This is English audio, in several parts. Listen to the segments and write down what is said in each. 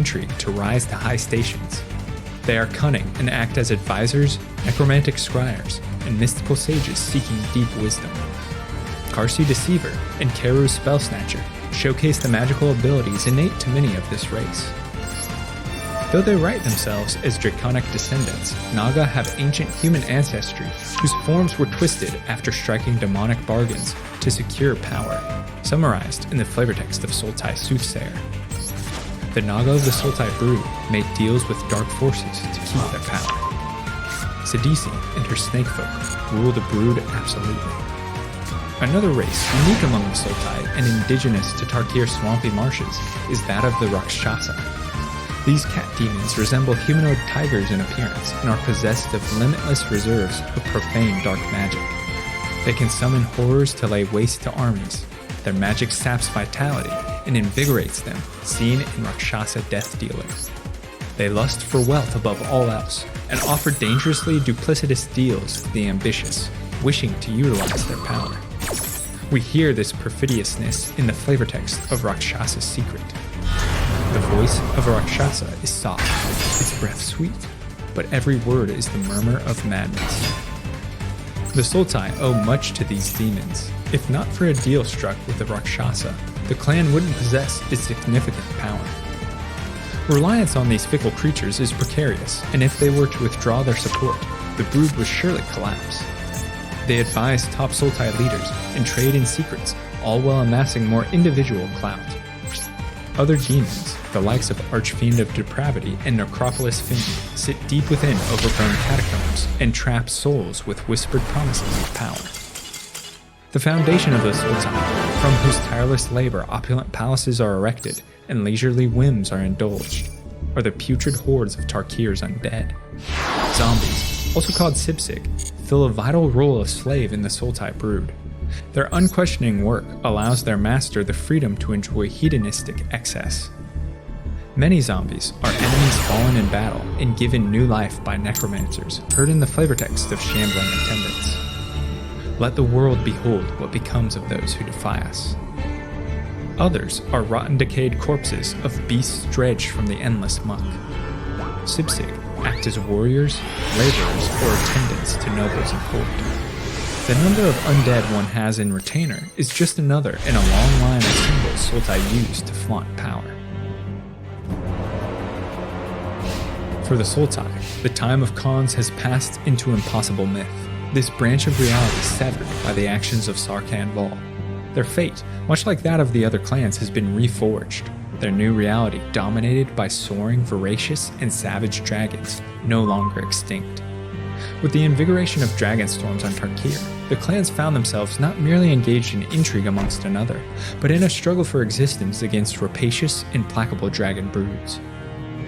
intrigue to rise to high stations. They are cunning and act as advisors, necromantic scryers, and mystical sages seeking deep wisdom. Karsi Deceiver and Keru Spellsnatcher showcase the magical abilities innate to many of this race. Though they write themselves as draconic descendants, Naga have ancient human ancestry whose forms were twisted after striking demonic bargains to secure power, summarized in the flavortext of Sultai Soothsayer. The Naga of the Sultai Brood made deals with dark forces to keep their power. Sidisi and her snakefolk rule the Brood absolutely. Another race unique among the Sultai and indigenous to Tarkir's swampy marshes is that of the Rakshasa. These cat demons resemble humanoid tigers in appearance and are possessed of limitless reserves of profane dark magic. They can summon horrors to lay waste to armies. Their magic saps vitality and invigorates them, seen in Rakshasa death dealers. They lust for wealth above all else and offer dangerously duplicitous deals to the ambitious, wishing to utilize their power. We hear this perfidiousness in the flavortext of Rakshasa's secret. The voice of a Rakshasa is soft, its breath sweet, but every word is the murmur of madness. The Sultai owe much to these demons. If not for a deal struck with the Rakshasa, the clan wouldn't possess its significant power. Reliance on these fickle creatures is precarious, and if they were to withdraw their support, the Brood would surely collapse. They advise top Sultai leaders and trade in secrets, all while amassing more individual clout. Other demons, the likes of Archfiend of Depravity and Necropolis Fiend, sit deep within overgrown catacombs and trap souls with whispered promises of power. The foundation of the Sultai, from whose tireless labor opulent palaces are erected and leisurely whims are indulged, are the putrid hordes of Tarkir's undead. Zombies, also called Sibsig, fill a vital role of slave in the Sultai Brood. Their unquestioning work allows their master the freedom to enjoy hedonistic excess. Many zombies are enemies fallen in battle and given new life by necromancers, heard in the flavortext of shambling attendants. Let the world behold what becomes of those who defy us. Others are rotten decayed corpses of beasts dredged from the endless muck. Sibsig act as warriors, laborers, or attendants to nobles in court. The number of undead one has in retainer is just another in a long line of symbols Sultai use to flaunt power. For the Sultai, the time of Khans has passed into impossible myth, this branch of reality severed by the actions of Sarkhan Vol. Their fate, much like that of the other clans, has been reforged, their new reality dominated by soaring, voracious, and savage dragons, no longer extinct. With the invigoration of dragon storms on Tarkir, the clans found themselves not merely engaged in intrigue amongst another, but in a struggle for existence against rapacious, implacable dragon broods.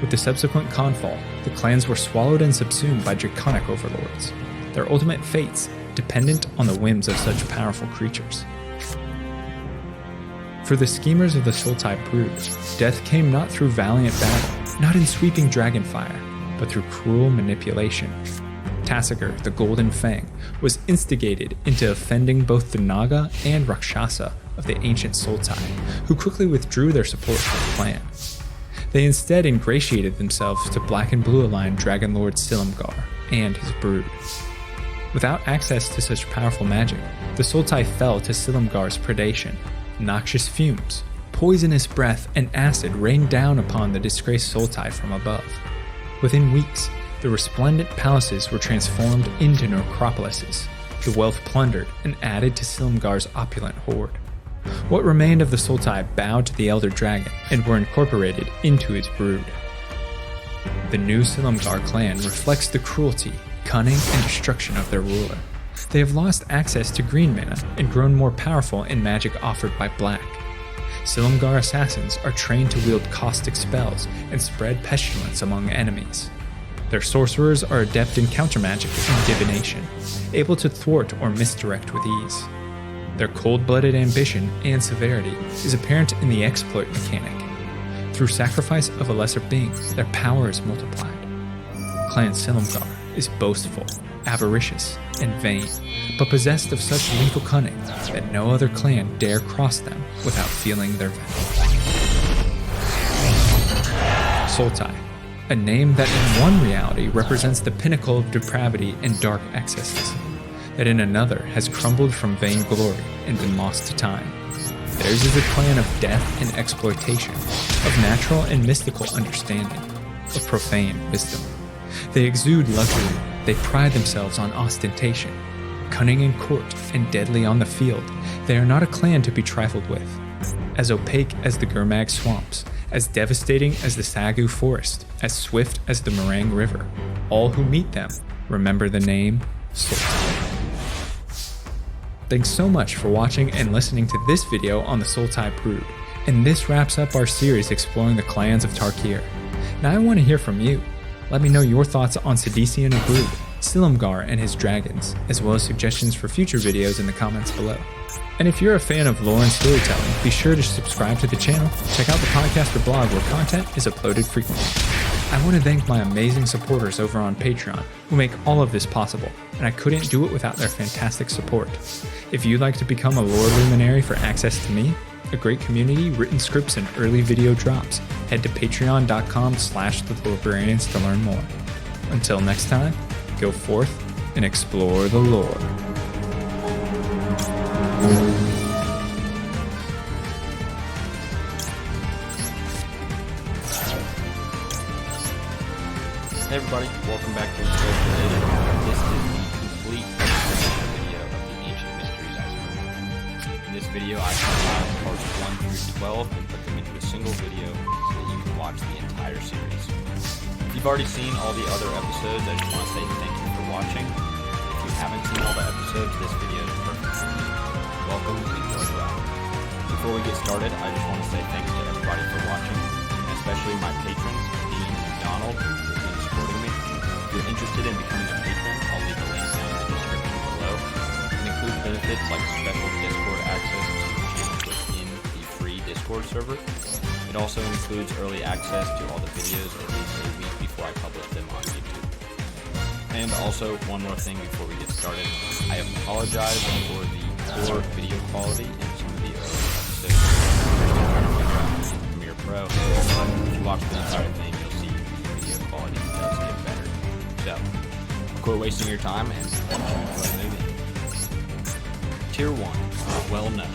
With the subsequent Khanfall, the clans were swallowed and subsumed by draconic overlords, their ultimate fates dependent on the whims of such powerful creatures. For the schemers of the Sultai Brood, death came not through valiant battle, not in sweeping dragonfire, but through cruel manipulation. Tassiger, the Golden Fang, was instigated into offending both the Naga and Rakshasa of the ancient Sultai, who quickly withdrew their support for the clan. They instead ingratiated themselves to Black and Blue aligned Dragon Lord Silumgar and his brood. Without access to such powerful magic, the Sultai fell to Silumgar's predation. Noxious fumes, poisonous breath, and acid rained down upon the disgraced Sultai from above. Within weeks, the resplendent palaces were transformed into necropolises, the wealth plundered and added to Silumgar's opulent hoard. What remained of the Sultai bowed to the Elder Dragon and were incorporated into his brood. The new Silumgar clan reflects the cruelty, cunning, and destruction of their ruler. They have lost access to green mana and grown more powerful in magic offered by black. Silumgar assassins are trained to wield caustic spells and spread pestilence among enemies. Their sorcerers are adept in countermagic and divination, able to thwart or misdirect with ease. Their cold-blooded ambition and severity is apparent in the exploit mechanic. Through sacrifice of a lesser being, their power is multiplied. Clan Silumgar is boastful, avaricious, and vain, but possessed of such lethal cunning that no other clan dare cross them without feeling their venom. Sultai, a name that in one reality represents the pinnacle of depravity and dark excesses, that in another has crumbled from vainglory and been lost to time. Theirs is a clan of death and exploitation, of natural and mystical understanding, of profane wisdom. They exude luxury, they pride themselves on ostentation. Cunning in court and deadly on the field, they are not a clan to be trifled with. As opaque as the Gurmag swamps, as devastating as the Sagu forest, as swift as the Morang River, all who meet them remember the name Sultai. Thanks so much for watching and listening to this video on the Sultai Brood, and this wraps up our series exploring the clans of Tarkir. Now I want to hear from you. Let me know your thoughts on Sidician Brood, Silumgar and his dragons, as well as suggestions for future videos in the comments below. And if you're a fan of lore and storytelling, be sure to subscribe to the channel, check out the podcast or blog where content is uploaded frequently. I want to thank my amazing supporters over on Patreon who make all of this possible, and I couldn't do it without their fantastic support. If you'd like to become a lore luminary for access to me, a great community, written scripts, and early video drops, head to patreon.com/thelorebrarians to learn more. Until next time, go forth and explore the lore. Hey everybody, welcome back to Civilization. This is the complete video of the Ancient Mysteries Iceberg. In this video, I compiled parts 1 through 12 and put them into a single video so that you can watch the entire series. If you've already seen all the other episodes, I just want to say thank you for watching. If you haven't seen all the episodes, this video is perfect for you. Welcome, enjoy the ride. Before we get started, I just want to say thanks to everybody for watching, and especially my patrons, Dean and Donald, supporting me. If you're interested in becoming a patron, I'll leave a link down in the description below. It includes benefits like special Discord access to channels within the free Discord server. It also includes early access to all the videos released a week before I publish them on YouTube. And also, one more thing before we get started, I apologize for the poor video quality in some of the early episodes. I'm trying to figure out Premiere Pro, but if you watch the entire thing, you'll see video quality does get better. So, quit wasting your time and enjoy the movie. Tier 1, well known.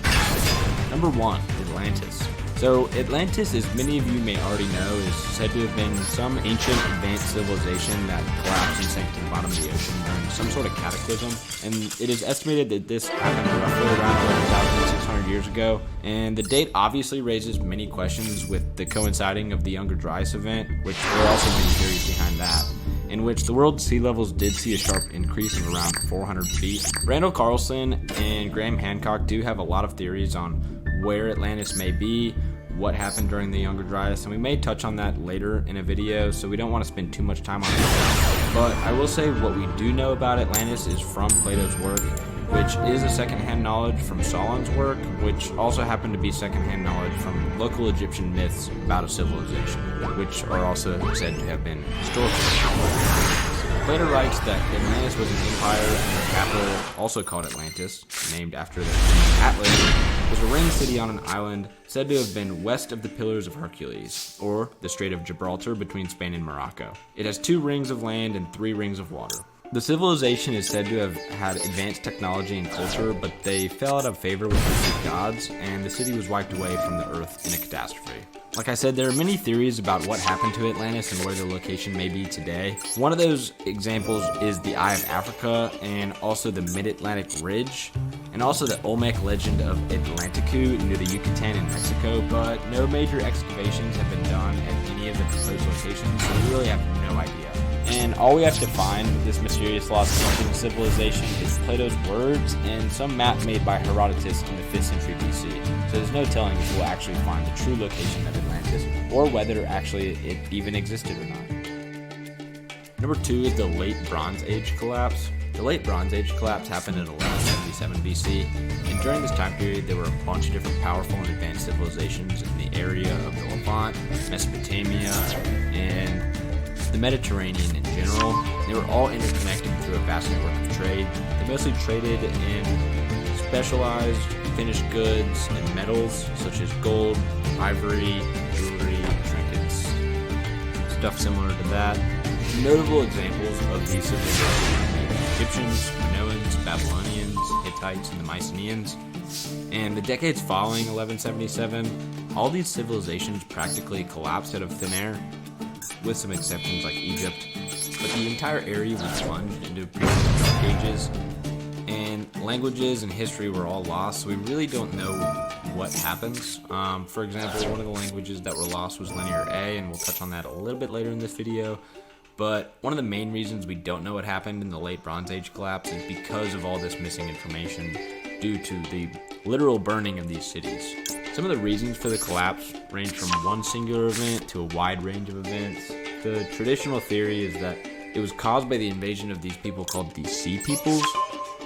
Number 1, Atlantis. So, Atlantis, as many of you may already know, is said to have been some ancient advanced civilization that collapsed and sank to the bottom of the ocean during some sort of cataclysm. And it is estimated that this happened roughly around 11,600 years ago. And the date obviously raises many questions with the coinciding of the Younger Dryas event, which there are also many theories behind that, in which the world's sea levels did see a sharp increase of around 400 feet. Randall Carlson and Graham Hancock do have a lot of theories on where Atlantis may be, what happened during the Younger Dryas, and we may touch on that later in a video, so we don't want to spend too much time on it. But I will say what we do know about Atlantis is from Plato's work, which is a secondhand knowledge from Solon's work, which also happened to be secondhand knowledge from local Egyptian myths about a civilization, which are also said to have been historical. Plato writes that Atlantis was an empire and the capital, also called Atlantis, named after the Atlas, was a ring city on an island said to have been west of the Pillars of Hercules, or the Strait of Gibraltar between Spain and Morocco. It has 2 rings of land and 3 rings of water. The civilization is said to have had advanced technology and culture, but they fell out of favor with the Greek gods, and the city was wiped away from the earth in a catastrophe. Like I said, there are many theories about what happened to Atlantis and where the location may be today. One of those examples is the Eye of Africa, and also the Mid-Atlantic Ridge, and also the Olmec legend of Atlanticu near the Yucatan in Mexico, but no major excavations have been done at any of the proposed locations, so we really have no idea. And all we have to find with this mysterious lost ancient civilization is Plato's words and some map made by Herodotus in the 5th century BC. So there's no telling if we'll actually find the true location of Atlantis, or whether actually it even existed or not. Number 2 is the Late Bronze Age collapse. The Late Bronze Age collapse happened in 1177 BC, and during this time period there were a bunch of different powerful and advanced civilizations in the area of the Levant, Mesopotamia, and the Mediterranean in general. They were all interconnected through a vast network of trade. They mostly traded in specialized finished goods and metals such as gold, ivory, jewelry, trinkets, stuff similar to that. Notable examples of these civilizations are the Egyptians, Minoans, Babylonians, Hittites, and the Mycenaeans. And the decades following 1177, all these civilizations practically collapsed out of thin air, with some exceptions like Egypt. But the entire area was plunged into prehistoric ages, and languages and history were all lost, so we really don't know what happens. For example, one of the languages that were lost was Linear A, and we'll touch on that a little bit later in this video. But one of the main reasons we don't know what happened in the late Bronze Age collapse is because of all this missing information due to the literal burning of these cities. Some of the reasons for the collapse range from one singular event to a wide range of events. The traditional theory is that it was caused by the invasion of these people called the Sea Peoples,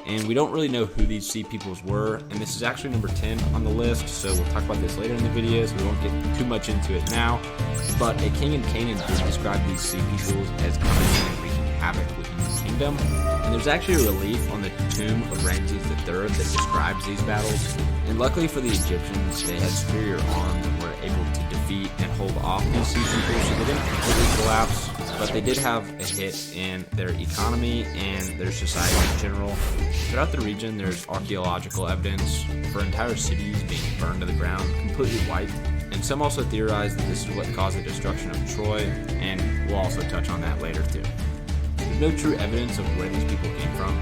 and we don't really know who these Sea Peoples were, and this is actually number 10 on the list, so we'll talk about this later in the video, so we won't get too much into it now. But a king in Canaan did describe these Sea Peoples as coming in and wreaking havoc within his kingdom, and there's actually a relief on the tomb of Ramses III that describes these battles. And luckily for the Egyptians, they had superior arms and were able to defeat and hold off these Sea Peoples, so they didn't completely collapse, but they did have a hit in their economy and their society in general. Throughout the region, there's archaeological evidence for entire cities being burned to the ground, completely wiped, and some also theorize that this is what caused the destruction of Troy, and we'll also touch on that later too. There's no true evidence of where these people came from,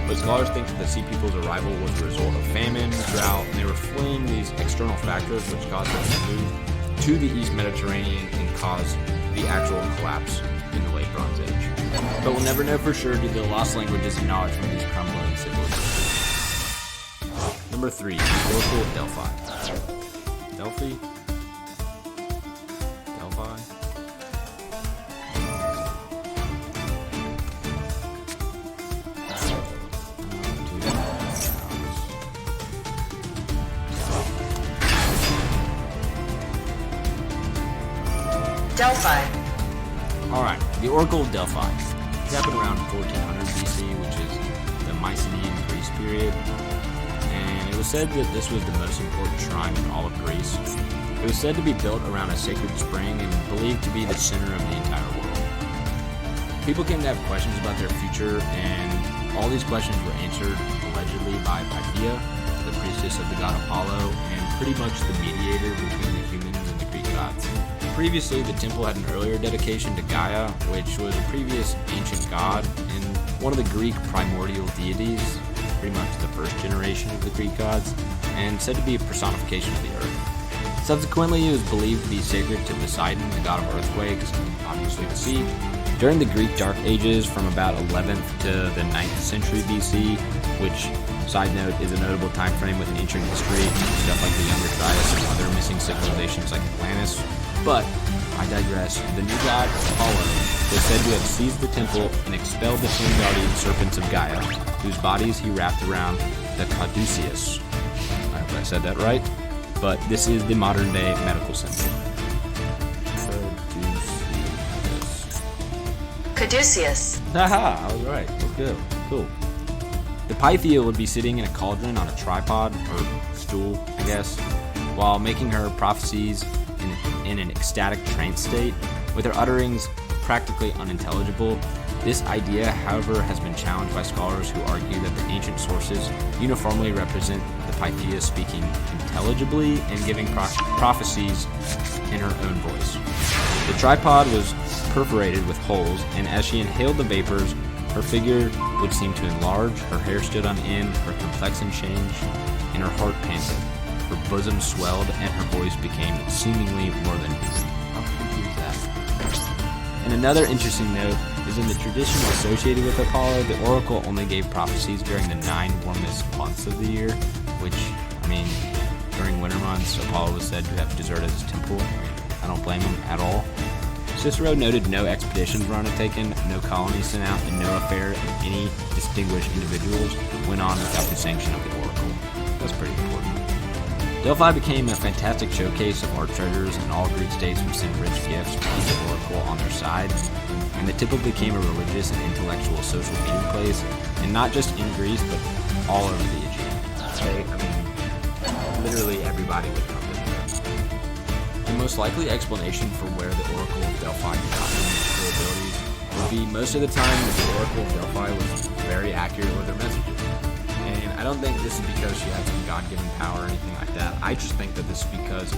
but scholars think that the Sea People's arrival was a result of famine, drought, and they were fleeing these external factors which caused them to move to the East Mediterranean and cause the actual collapse in the late Bronze Age. But we'll never know for sure due to the lost languages and knowledge from these crumbling civilizations. Number 3, the Oracle of Delphi. Delphi? Delphi. Alright, the Oracle of Delphi. This happened around 1400 BC, which is the Mycenaean Greece period. And it was said that this was the most important shrine in all of Greece. It was said to be built around a sacred spring and believed to be the center of the entire world. People came to have questions about their future, and all these questions were answered allegedly by Pythia, the priestess of the god Apollo, and pretty much the mediator between the humans and the Greek gods. Previously, the temple had an earlier dedication to Gaia, which was a previous ancient god and one of the Greek primordial deities, pretty much the first generation of the Greek gods, and said to be a personification of the earth. Subsequently, it was believed to be sacred to Poseidon, the god of earthquakes, and obviously the sea. During the Greek Dark Ages, from about 11th to the 9th century BC, which, side note, is a notable time frame with ancient history, stuff like the Younger Dryas and other missing civilizations like Atlantis. But I digress. The new god, Apollo, was said to have seized the temple and expelled the twin guardian serpents of Gaia, whose bodies he wrapped around the caduceus. I hope I said that right, but this is the modern day medical symbol. Caduceus. Haha, I was right. Let's go. Cool. The Pythia would be sitting in a cauldron on a tripod, or stool, I guess, while making her prophecies in an ecstatic trance state, with her utterings practically unintelligible. This idea, however, has been challenged by scholars who argue that the ancient sources uniformly represent the Pythia speaking intelligibly and giving prophecies in her own voice. The tripod was perforated with holes, and as she inhaled the vapors, her figure would seem to enlarge, her hair stood on end, her complexion changed, and her heart panted. Her bosom swelled, and her voice became seemingly more than human. How creepy is that? And another interesting note is in the tradition associated with Apollo, the oracle only gave prophecies during the 9 warmest months of the year, which, I mean, during winter months, Apollo was said to have deserted his temple. I don't blame him at all. Cicero noted no expeditions were undertaken, no colonies sent out, and no affair of any distinguished individuals went on without the sanction of the oracle. That's pretty important. Delphi became a fantastic showcase of art treasures, and all Greek states would send rich gifts to keep the oracle on their side. And the temple became a religious and intellectual social meeting place, and not just in Greece, but all over the Aegean. Literally everybody would come to there. The most likely explanation for where the Oracle of Delphi got be most of the time the Oracle of Delphi was very accurate with her messages. And I don't think this is because she had some God-given power or anything like that. I just think that this is because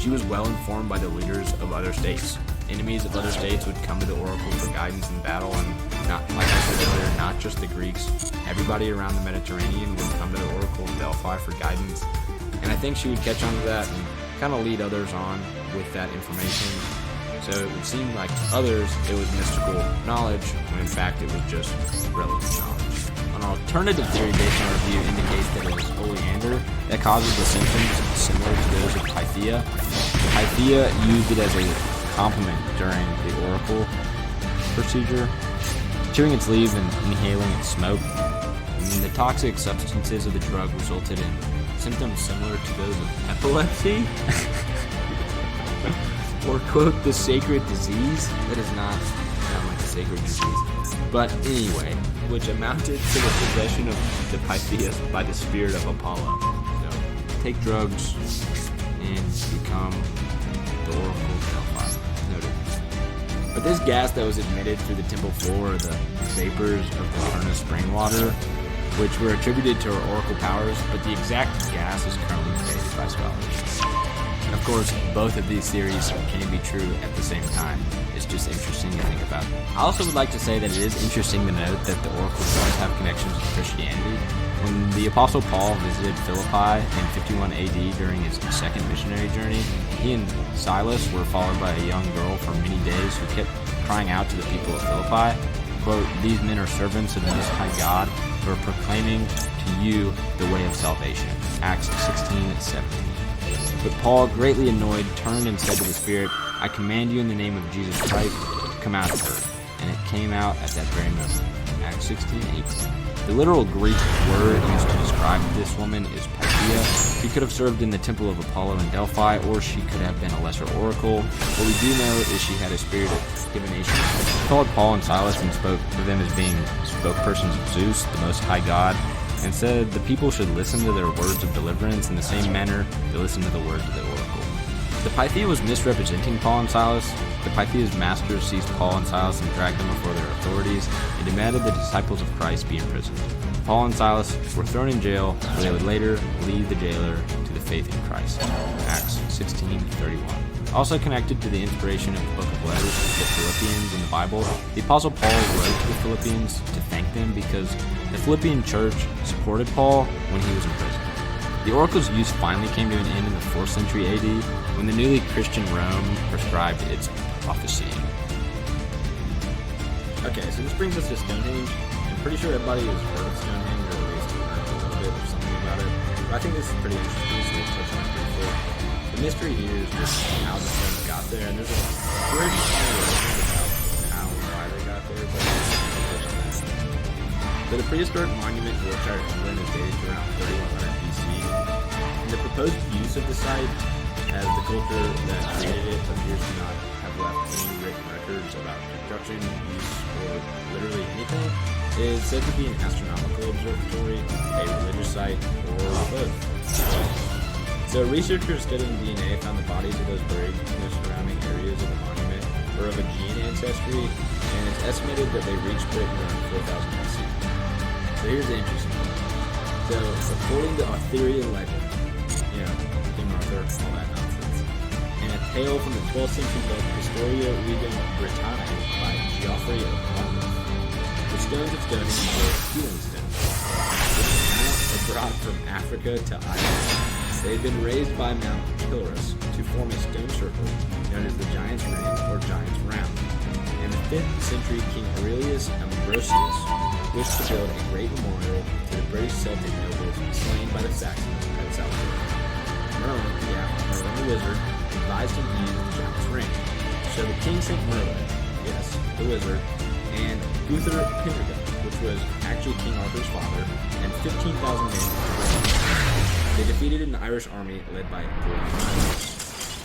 she was well informed by the leaders of other states. Enemies of other states would come to the Oracle for guidance in battle, and not, like I said earlier, not just the Greeks. Everybody around the Mediterranean would come to the Oracle of Delphi for guidance. And I think she would catch on to that and kind of lead others on with that information. So it would seem like to others it was mystical knowledge, when in fact it was just relevant knowledge. An alternative theory based on review indicates that it was oleander that causes the symptoms similar to those of Pythia. Pythia used it as a complement during the oracle procedure, chewing its leaves and inhaling its smoke. And the toxic substances of the drug resulted in symptoms similar to those of epilepsy. Or, quote, the sacred disease. That does not sound like a sacred disease. But anyway, which amounted to the possession of the Pythias by the spirit of Apollo. So, take drugs and become the Oracle of Delphi. Noted. But this gas that was emitted through the temple floor are the vapors of the furnace spring water, which were attributed to her oracle powers, but the exact gas is currently debated by scholars. And of course, both of these theories can be true at the same time. It's just interesting to think about. I also would like to say that it is interesting to note that the oracle does have connections with Christianity. When the Apostle Paul visited Philippi in 51 AD during his second missionary journey, he and Silas were followed by a young girl for many days who kept crying out to the people of Philippi, quote, "These men are servants of the Most High God who are proclaiming to you the way of salvation." Acts 16:17. But Paul, greatly annoyed, turned and said to the Spirit, "I command you in the name of Jesus Christ to come out of her." And it came out at that very moment. Acts 16:18. The literal Greek word used to describe this woman is Pythia. She could have served in the temple of Apollo in Delphi, or she could have been a lesser oracle. What we do know is she had a spirit of divination. She called Paul and Silas and spoke to them as being spokespersons of Zeus, the Most High God, and said the people should listen to their words of deliverance in the same manner they listen to the words of the oracle. The Pythia was misrepresenting Paul and Silas. The Pythia's masters seized Paul and Silas and dragged them before their authorities and demanded the disciples of Christ be imprisoned. Paul and Silas were thrown in jail, where they would later lead the jailer to the faith in Christ. Acts 16:31. Also connected to the inspiration of the book of letters to the Philippians in the Bible, the Apostle Paul wrote to the Philippians to thank them because the Philippian church supported Paul when he was in prison. The oracle's use finally came to an end in the 4th century AD when the newly Christian Rome prescribed its prophesying. Okay, so this brings us to Stonehenge. I'm pretty sure everybody has heard of Stonehenge, or at least heard a little bit or something about it. But I think this is pretty interesting, so we'll touch on it briefly. The mystery here is just how the stones got there, and there's a pretty story about how and why they got there, but we'll touch on that. So the prehistoric monument in Yorkshire, England is dated to around 3100 BC. And the proposed use of the site, as the culture that created it appears to not have left any written records about construction, use, or literally anything, is said to be an astronomical observatory, a religious site, or both. So researchers studying DNA found the bodies of those buried in the surrounding areas of the monument were of Aegean ancestry, and it's estimated that they reached Britain around 4000 BC. So here's the interesting thing. So according to Arthurian legend, King Arthur, all that nonsense, and a tale from the 12th century book Historia Regum Britanniae by Geoffrey of Monmouth, the stones of Stonehenge were healing stones, which were brought from Africa to Ireland. They had been raised by Mount Pilorus to form a stone circle known as the Giant's Ring or Giant's Round. In the 5th century, King Aurelius Ambrosius wished to build a great memorial to the British Celtic nobles slain by the Saxons at Southport. Merlin the wizard, advised him to use the Giant's Ring. So the king sent Merlin, yes, the wizard, and Uther Pendragon, which was actually King Arthur's father, and 15,000 men to Britain. They defeated an Irish army led by Duel,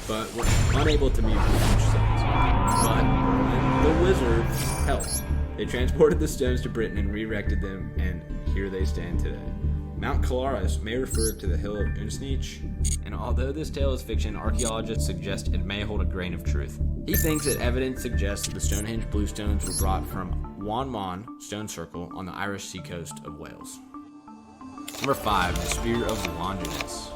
but were unable to move the huge stones. But Merlin, the wizard, helped. They transported the stones to Britain and re-erected them, and here they stand today. Mount Calaris may refer to the hill of Unsneach, and although this tale is fiction, archaeologists suggest it may hold a grain of truth. He thinks that evidence suggests that the Stonehenge bluestones were brought from Wanmon Stone Circle on the Irish seacoast of Wales. Number 5, the Spear of Longinus.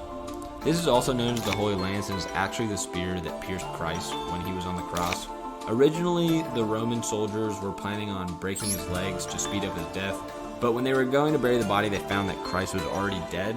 This is also known as the Holy Lance and is actually the spear that pierced Christ when he was on the cross. Originally, the Roman soldiers were planning on breaking his legs to speed up his death, but when they were going to bury the body, they found that Christ was already dead.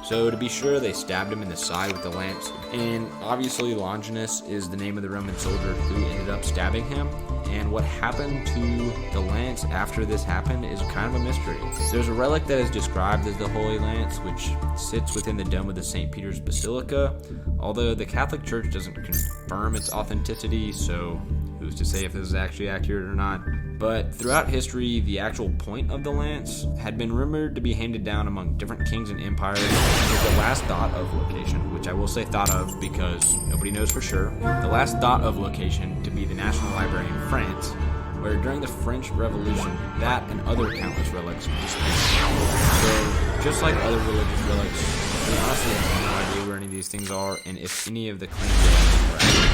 So to be sure, they stabbed him in the side with the lance. And obviously Longinus is the name of the Roman soldier who ended up stabbing him. And what happened to the lance after this happened is kind of a mystery. There's a relic that is described as the Holy Lance, which sits within the dome of the St. Peter's Basilica, although the Catholic Church doesn't confirm its authenticity, so who's to say if this is actually accurate or not. But throughout history, the actual point of the lance had been rumored to be handed down among different kings and empires as the last thought of location, which I will say thought of because nobody knows for sure. The last thought of location to be the National Library in France, where during the French Revolution, that and other countless relics disappeared. So, just like other religious relics, we honestly have no idea where any of these things are and if any of the claims are accurate.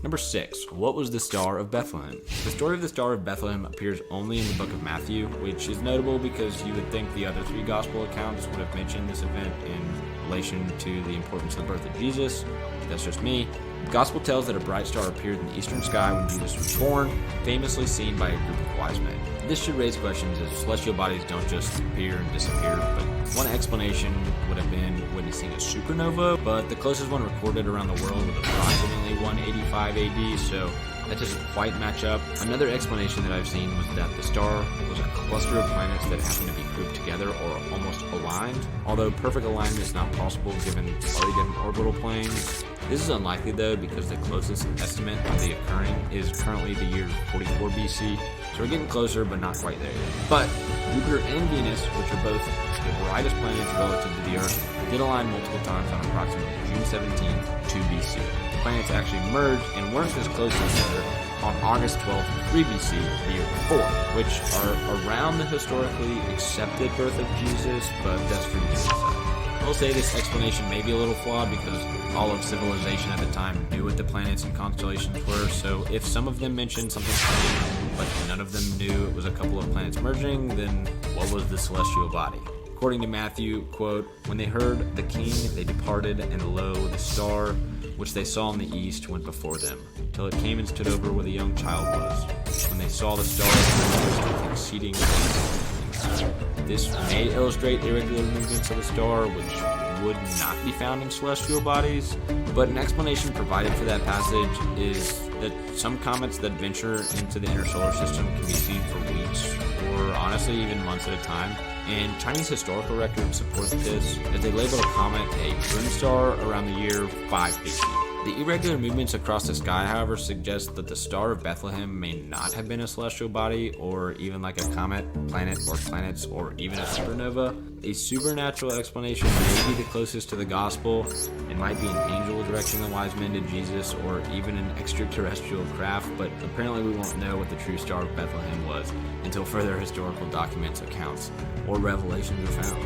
Number 6, what was the Star of Bethlehem? The story of the Star of Bethlehem appears only in the book of Matthew, which is notable because you would think the other 3 gospel accounts would have mentioned this event in relation to the importance of the birth of Jesus. That's just me. The gospel tells that a bright star appeared in the eastern sky when Jesus was born, famously seen by a group of wise men. This should raise questions as celestial bodies don't just appear and disappear, but one explanation would have been witnessing a supernova, but the closest one recorded around the world was approximately 185 AD, so that doesn't quite match up. Another explanation that I've seen was that the star was a cluster of planets that happened to be grouped together or almost aligned, although perfect alignment is not possible given already different orbital planes. This is unlikely though because the closest estimate of the occurring is currently the year 44 BC, so we're getting closer but not quite there yet. But Jupiter and Venus, which are both the brightest planets relative to the Earth, did align multiple times on approximately June 17, 2 BC. The planets actually merged and weren't as close to each other on August 12, 3 BC, the year before, which are around the historically accepted birth of Jesus, but that's for you to decide. I will say this explanation may be a little flawed because all of civilization at the time knew what the planets and constellations were, so if some of them mentioned something similar, but none of them knew it was a couple of planets merging, then what was the celestial body? According to Matthew, quote, "When they heard the king, they departed, and lo, the star, which they saw in the east, went before them, till it came and stood over where the young child was. When they saw the star, they rejoiced with exceeding joy." This may illustrate irregular movements of the star, which would not be found in celestial bodies, but an explanation provided for that passage is that some comets that venture into the inner solar system can be seen for weeks, or honestly even months at a time. And Chinese historical records support this, as they labeled a comet a twin star around the year 5 BC. The irregular movements across the sky, however, suggest that the Star of Bethlehem may not have been a celestial body, or even like a comet, planet, or planets, or even a supernova. A supernatural explanation may be the closest to the gospel. It might be an angel directing the wise men to Jesus, or even an extraterrestrial craft, but apparently we won't know what the true Star of Bethlehem was until further historical documents, accounts, or revelations are found.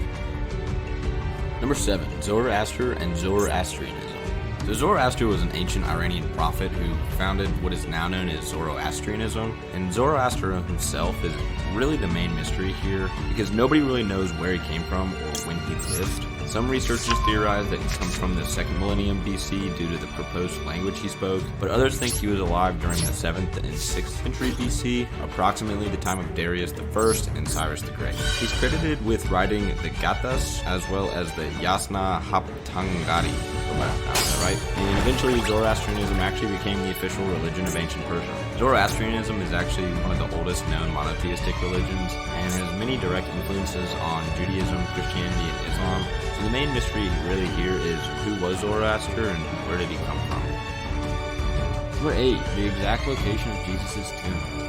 Number 7, Zoroaster and Zoroastrianism. So Zoroaster was an ancient Iranian prophet who founded what is now known as Zoroastrianism, and Zoroaster himself is really the main mystery here because nobody really knows where he came from or when he lived. Some researchers theorize that he comes from the 2nd millennium BC due to the proposed language he spoke, but others think he was alive during the 7th and 6th century BC, approximately the time of Darius I and Cyrus the Great. He's credited with writing the Gathas as well as the Yasna Haptangadi. Right? And eventually Zoroastrianism actually became the official religion of ancient Persia. Zoroastrianism is actually one of the oldest known monotheistic religions and has many direct influences on Judaism, Christianity, and Islam. So the main mystery really here is who was Zoroaster and where did he come from? Number 8, the exact location of Jesus' tomb.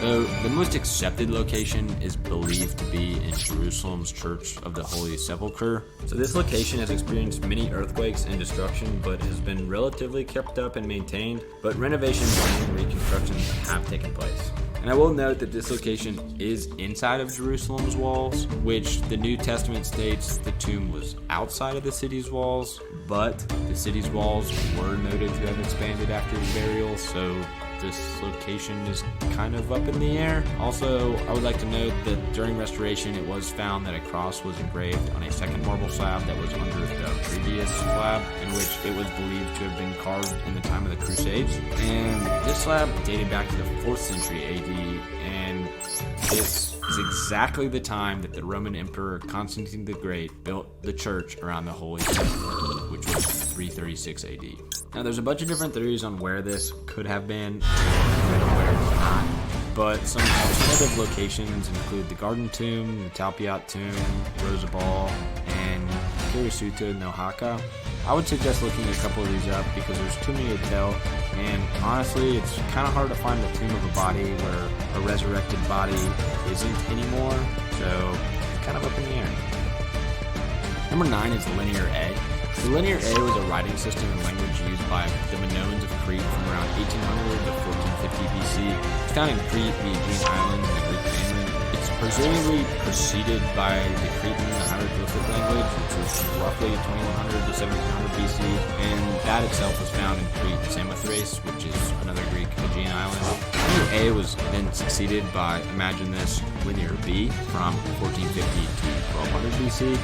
Though the most accepted location is believed to be in Jerusalem's Church of the Holy Sepulchre. So this location has experienced many earthquakes and destruction, but has been relatively kept up and maintained, but renovations and reconstructions have taken place. And I will note that this location is inside of Jerusalem's walls, which the New Testament states the tomb was outside of the city's walls, but the city's walls were noted to have expanded after his burial, so this location is kind of up in the air. Also, I would like to note that during restoration, it was found that a cross was engraved on a second marble slab that was under the previous slab, in which it was believed to have been carved in the time of the Crusades. And this slab dated back to the 4th century AD, and this is exactly the time that the Roman Emperor Constantine the Great built the church around the Holy Sepulchre, which was 336 AD. Now, there's a bunch of different theories on where this could have been and where it's not, but some alternative locations include the Garden Tomb, the Talpiot Tomb, Rosabal, and Kirisuta no Haka. I would suggest looking a couple of these up because there's too many to tell, and honestly, it's kind of hard to find the tomb of a body where a resurrected body isn't anymore, so it's kind of up in the air. Number 9 is Linear A. The Linear A was a writing system and language used by the Minoans of Crete from around 1800 to 1450 BC. It's found in Crete, the Aegean Islands, and the Greek mainland. It's presumably preceded by the Cretan hieroglyphic language, which was roughly 2100 to 1700 BC, and that itself was found in Crete and Samothrace, which is another Greek Aegean island. Linear A was then succeeded by, imagine this, Linear B from 1450 to 1200 BC,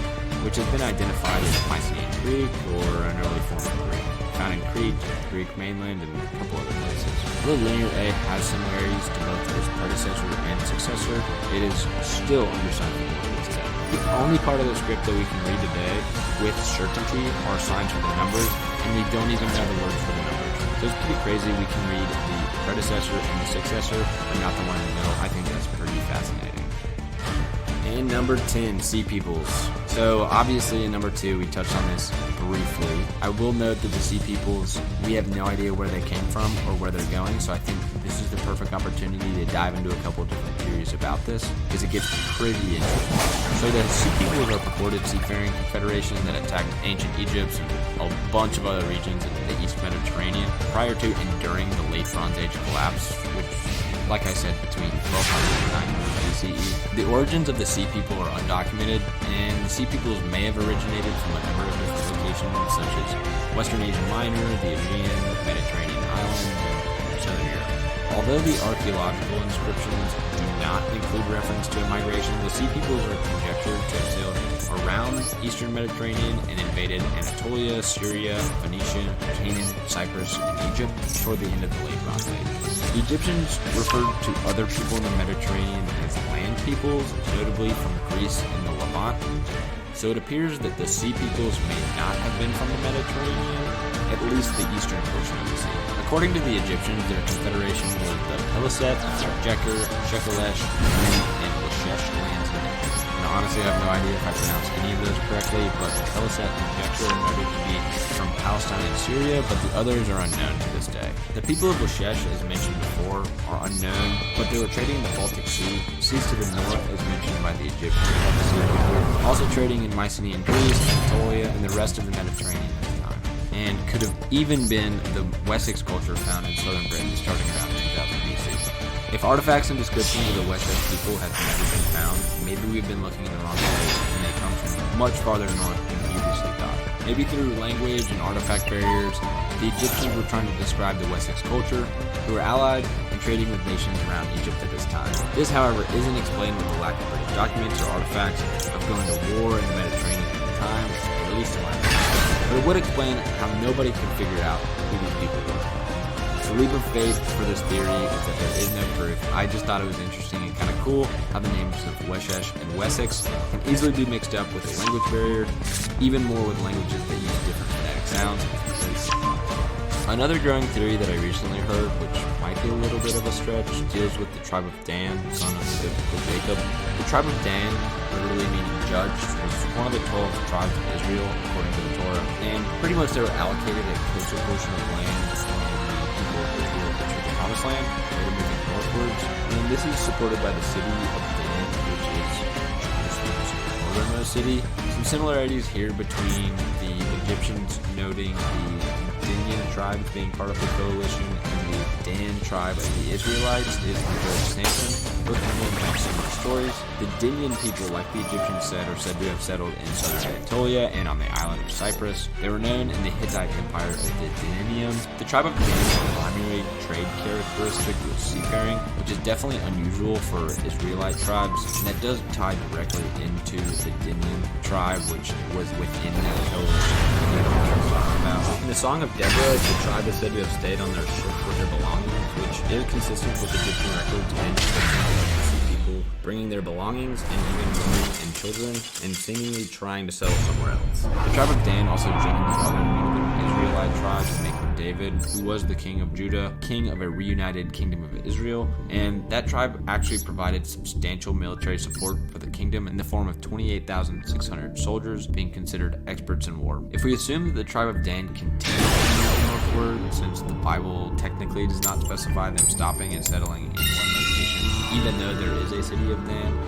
which has been identified as Mycenaean Greek or an early form of Greek, found in Crete, Greek mainland, and a couple other places. Although Linear A has similarities to both its predecessor and successor, it is still undecipherable to this day. The only part of the script that we can read today with certainty are signs for the numbers, and we don't even know the words for the numbers. So it's pretty crazy we can read the predecessor and the successor, but not the one we know. I think that's pretty fascinating. And number 10, Sea Peoples. So obviously in number 2, we touched on this briefly. I will note that the Sea Peoples, we have no idea where they came from or where they're going, so I think this is the perfect opportunity to dive into a couple of different theories about this, because it gets pretty interesting. So the Sea Peoples are a purported seafaring confederation that attacked ancient Egypt and a bunch of other regions in the East Mediterranean prior to and during the late Bronze Age collapse, which, like I said, between 1200 and 900 BCE. The origins of the Sea People are undocumented, and the Sea Peoples may have originated from a number of different locations, such as Western Asia Minor, the Aegean, Mediterranean islands, and Southern Europe. Although the archaeological inscriptions do not include reference to a migration, the Sea Peoples are conjectured to have sailed around Eastern Mediterranean and invaded Anatolia, Syria, Phoenicia, Canaan, Cyprus, and Egypt toward the end of the late Bronze Age. The Egyptians referred to other people in the Mediterranean as land peoples, notably from Greece and the Levant. So it appears that the Sea Peoples may not have been from the Mediterranean, at least the eastern portion of the sea. According to the Egyptians, their confederation was the Peliset, Jeker, Shekelesh, and Lashesh lands. Now, honestly, I have no idea if I pronounced any of those correctly, but the Peliset and Jeker are noted to be from Palestine and Syria, but the others are unknown to this day. The people of Lashesh, as mentioned before, are unknown, but they were trading in the Baltic Sea, seas to the north, as mentioned by the Egyptians, also trading in Mycenaean Greece, Anatolia, and the rest of the Mediterranean at the time, and could have even been the Wessex culture found in southern Britain starting around 2000 BC. If artifacts and descriptions of the Wessex people have never been found, maybe we've been looking in the wrong place, and they come from much farther north than we previously thought. Maybe through language and artifact barriers, the Egyptians were trying to describe the Wessex culture, who were allied and trading with nations around Egypt at this time. This, however, isn't explained with the lack of British documents or artifacts of going to war in the Mediterranean at the time, at least to my knowledge. But it would explain how nobody could figure out who these people were. The leap of faith for this theory is that there is no proof. I just thought it was interesting and kind of cool how the names of Wessex and Wessex can easily be mixed up with a language barrier, even more with languages that use different phonetic sounds. Another growing theory that I recently heard, which might be a little bit of a stretch, deals with the tribe of Dan, son of the biblical Jacob. The tribe of Dan, literally meaning judge, was one of the 12 tribes of Israel, according to the Torah, and pretty much they were allocated a closer portion of land Promised Land, later moving northwards, and this is supported by the city of Dan, which is Jerusalem's northernmost city. Some similarities here between the Egyptians noting the Dinian tribes being part of the coalition, and the Dan tribe of the Israelites is the village Samson. Both of them have similar stories. The Dinian people, like the Egyptians said, are said to have settled in southern Anatolia and on the island of Cyprus. They were known in the Hittite Empire as the Dinium. The tribe of Dan's primary trade characteristic was seafaring, which is definitely unusual for Israelite tribes, and that does tie directly into the Dinian tribe, which was within that coalition that I was talking about. In the Song of Deborah, the tribe is said to have stayed on their ship with their belongings, which is consistent with Egyptian records and descriptions of sea people bringing their belongings and even women and children and seemingly trying to settle somewhere else. The tribe of Dan also joined the other northern Israelite tribes, making David, who was the king of Judah, king of a reunited kingdom of Israel, and that tribe actually provided substantial military support for the kingdom in the form of 28,600 soldiers, being considered experts in war. If we assume that the tribe of Dan continued to move northward, since the Bible technically does not specify them stopping and settling in one location, even though there is a city of Dan,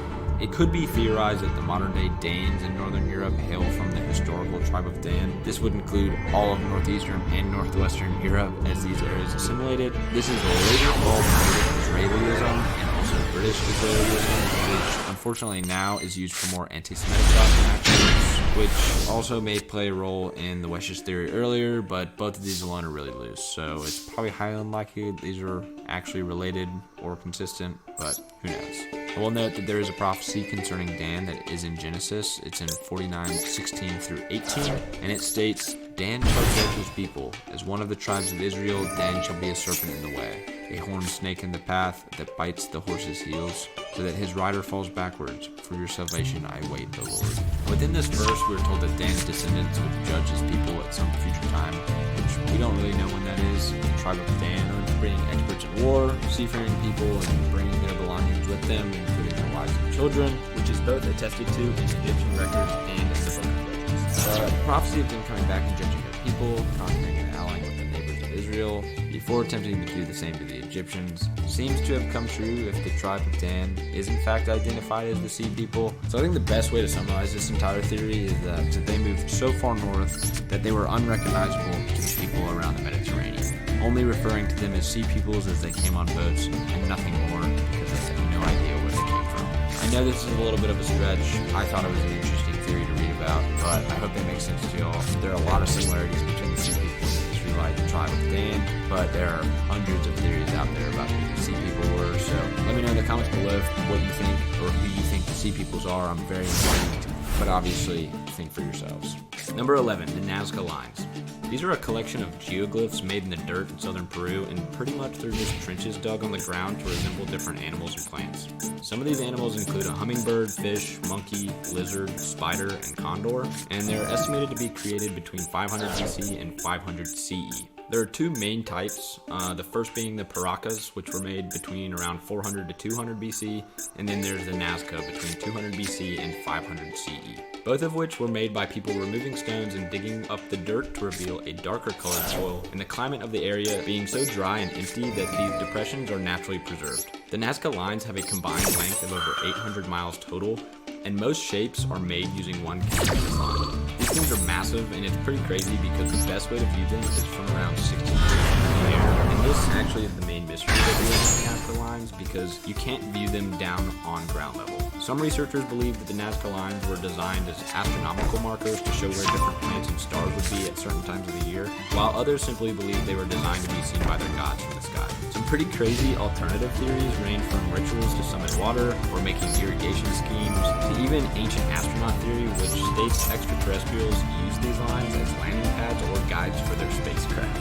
it could be theorized that the modern-day Danes in northern Europe hail from the historical tribe of Dan. This would include all of northeastern and northwestern Europe as these areas assimilated. This is later called Israelism and also British Israelism, which unfortunately now is used for more anti-Semitic thoughts and actions, which also may play a role in the Westist theory earlier, but both of these alone are really loose, so it's probably highly unlikely that these are actually related or consistent, but who knows. I will note that there is a prophecy concerning Dan that is in Genesis. It's in 49:16 through 18, and it states, Dan shall judge his people. As one of the tribes of Israel, Dan shall be a serpent in the way, a horned snake in the path that bites the horse's heels, so that his rider falls backwards. For your salvation I await the Lord. Within this verse, we are told that Dan's descendants would judge his people at some future time, which we don't really know when that is. The tribe of Dan are bringing experts in war, seafaring people, and bringing their belongings with them, including their wives and children, which is both attested to in Egyptian records and in the book of Judges. The prophecy of them coming back and judging their people, conquering and allying with the neighbors of Israel, before attempting to do the same to the Egyptians, seems to have come true if the tribe of Dan is in fact identified as the Sea People. So I think the best way to summarize this entire theory is that they moved so far north that they were unrecognizable to the people around the Mediterranean, only referring to them as Sea Peoples as they came on boats and nothing more because they had no idea where they came from. I know this is a little bit of a stretch. I thought it was an interesting theory to read about, but I hope that makes sense to y'all. There are a lot of similarities between the Sea People and the Israelite tribe of Dan, but there are hundreds of theories out there about who the Sea People were, so let me know in the comments below what you think or who you think the Sea Peoples are. I'm very intrigued, but obviously think for yourselves. Number 11, the Nazca Lines. These are a collection of geoglyphs made in the dirt in southern Peru, and pretty much they're just trenches dug on the ground to resemble different animals and plants. Some of these animals include a hummingbird, fish, monkey, lizard, spider, and condor, and they're estimated to be created between 500 BC and 500 CE. There are two main types, the first being the Paracas, which were made between around 400 to 200 BC, and then there's the Nazca between 200 BC and 500 CE. Both of which were made by people removing stones and digging up the dirt to reveal a darker colored soil, and the climate of the area being so dry and empty that these depressions are naturally preserved. The Nazca Lines have a combined length of over 800 miles total, and most shapes are made using one continuous line. These things are massive, and it's pretty crazy because the best way to view them is from around 16 meters in the air. And this actually is the main mystery that deals with Nazca Lines, because you can't view them down on ground level. Some researchers believe that the Nazca Lines were designed as astronomical markers to show where different planets and stars would be at certain times of the year, while others simply believe they were designed to be seen by their gods from the sky. Some pretty crazy alternative theories range from rituals to summon water, or making irrigation schemes, to even ancient astronaut theory, which states extraterrestrials use these lines as landing pads or guides for their spacecraft.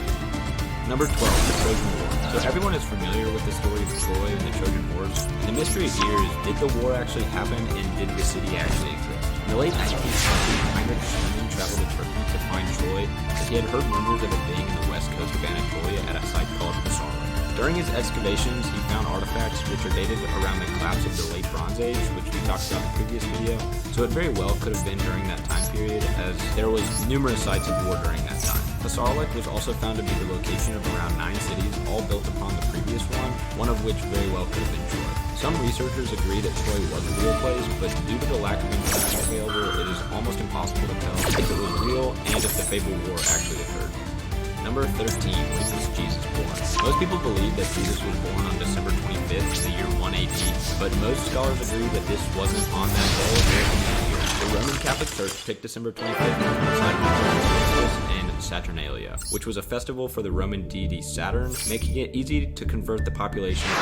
Number 12, the Trojan War. So everyone is familiar with the story of Troy and the Trojan Wars. The mystery here is, did the war actually happen, and did the city actually exist? In the late 19th century, Heinrich Schliemann traveled to Turkey to find Troy, as he had heard rumors of it being in the west coast of Anatolia at a site called Pasarlik. During his excavations, he found artifacts which are dated around the collapse of the late Bronze Age, which we talked about in the previous video, so it very well could have been during that time period, as there was numerous sites of war during that time. Pasarlik was also found to be the location of around 9 cities, all built upon the previous one of which very well could have been Troy. Some researchers agree that Troy was a real place, but due to the lack of information available, it is almost impossible to tell if it was real and if the fabled war actually occurred. Number 13, which was Jesus born. Most people believe that Jesus was born on December 25th in the year 1 AD, but most scholars agree that this wasn't on that day or in that year. The Roman Catholic Church picked December 25th to coincide with and Saturnalia, which was a festival for the Roman deity Saturn, making it easy to convert the population of